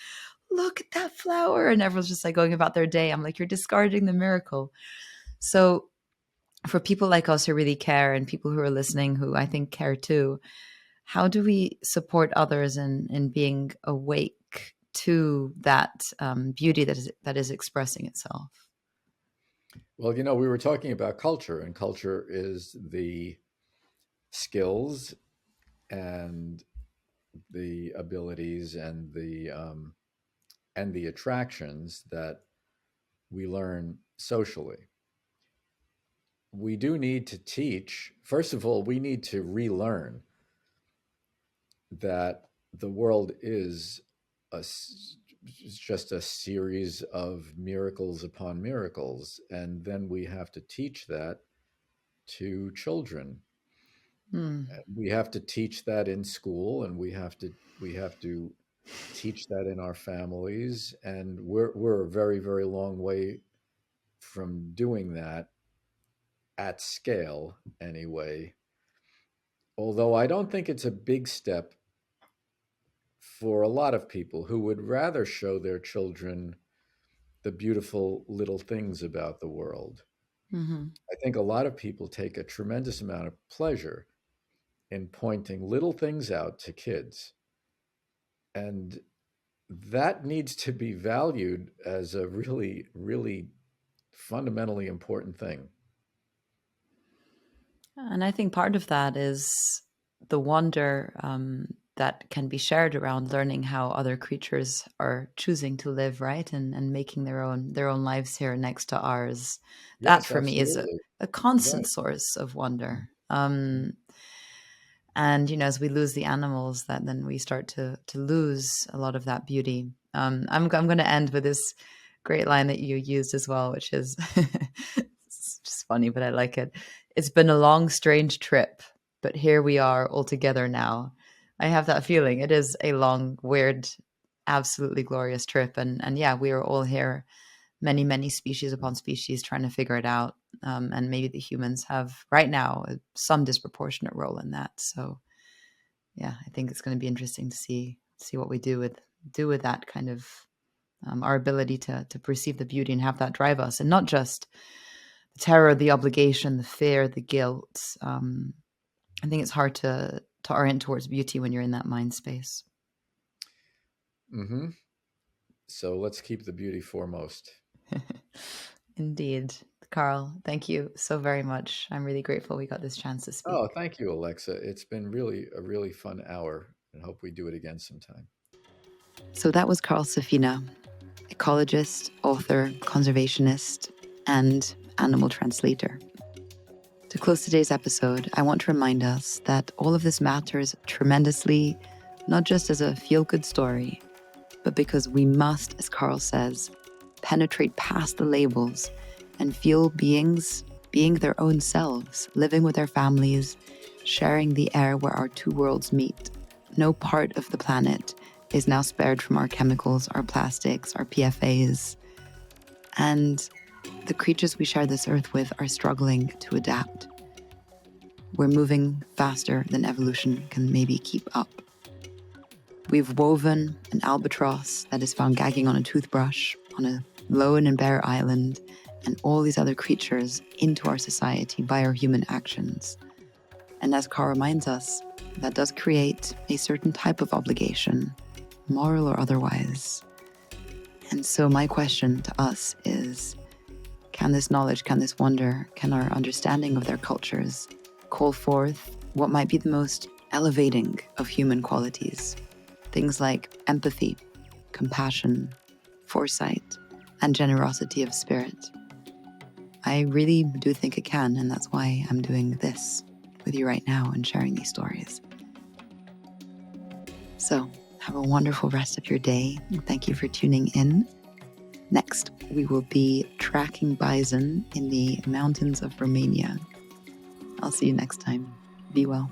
look at that flower. And everyone's just like going about their day. I'm like, you're discarding the miracle. So for people like us who really care and people who are listening, who I think care too, how do we support others in being awake to that beauty that is expressing itself? Well, we were talking about culture, and culture is the skills and the abilities and the attractions that we learn socially. We do need to teach. First of all, we need to relearn that the world is just a series of miracles upon miracles, and then we have to teach that to children. Hmm. We have to teach that in school, and we have to teach that in our families, and we're a very, very long way from doing that at scale anyway. Although I don't think it's a big step for a lot of people who would rather show their children the beautiful little things about the world. Mm-hmm. I think a lot of people take a tremendous amount of pleasure in pointing little things out to kids. And that needs to be valued as a really, really fundamentally important thing. And I think part of that is the wonder that can be shared around learning how other creatures are choosing to live, right, and making their own lives here next to ours. That Yes, for me is absolutely. a constant Right. source of wonder. And as we lose the animals, that then we start to lose a lot of that beauty. I'm going to end with this great line that you used as well, which is it's just funny, but I like it. It's been a long, strange trip, but here we are all together now. I have that feeling. It is a long, weird, absolutely glorious trip, and yeah, we are all here, many, many species upon species, trying to figure it out. And maybe the humans have right now some disproportionate role in that. So yeah, I think it's going to be interesting to see what we do with that kind of our ability to perceive the beauty and have that drive us, and not just the terror, the obligation, the fear, the guilt. I think it's hard to orient towards beauty when you're in that mind space. Hmm. So let's keep the beauty foremost. Indeed. Carl, thank you so very much. I'm really grateful we got this chance to speak. Oh, thank you, Alexa. It's been really a really fun hour, and hope we do it again sometime. So that was Carl Safina, ecologist, author, conservationist, and animal translator. To close today's episode, I want to remind us that all of this matters tremendously, not just as a feel-good story, but because we must, as Carl says, penetrate past the labels and feel beings being their own selves, living with their families, sharing the air where our two worlds meet. No part of the planet is now spared from our chemicals, our plastics, our PFAs. And the creatures we share this earth with are struggling to adapt. We're moving faster than evolution can maybe keep up. We've woven an albatross that is found gagging on a toothbrush on a lone and bare island, and all these other creatures into our society by our human actions. And as Carl reminds us, that does create a certain type of obligation, moral or otherwise. And so my question to us is, can this knowledge, can this wonder, can our understanding of their cultures call forth what might be the most elevating of human qualities? Things like empathy, compassion, foresight, and generosity of spirit. I really do think it can, and that's why I'm doing this with you right now and sharing these stories. So, have a wonderful rest of your day. Thank you for tuning in. Next, we will be tracking bison in the mountains of Romania. I'll see you next time. Be well.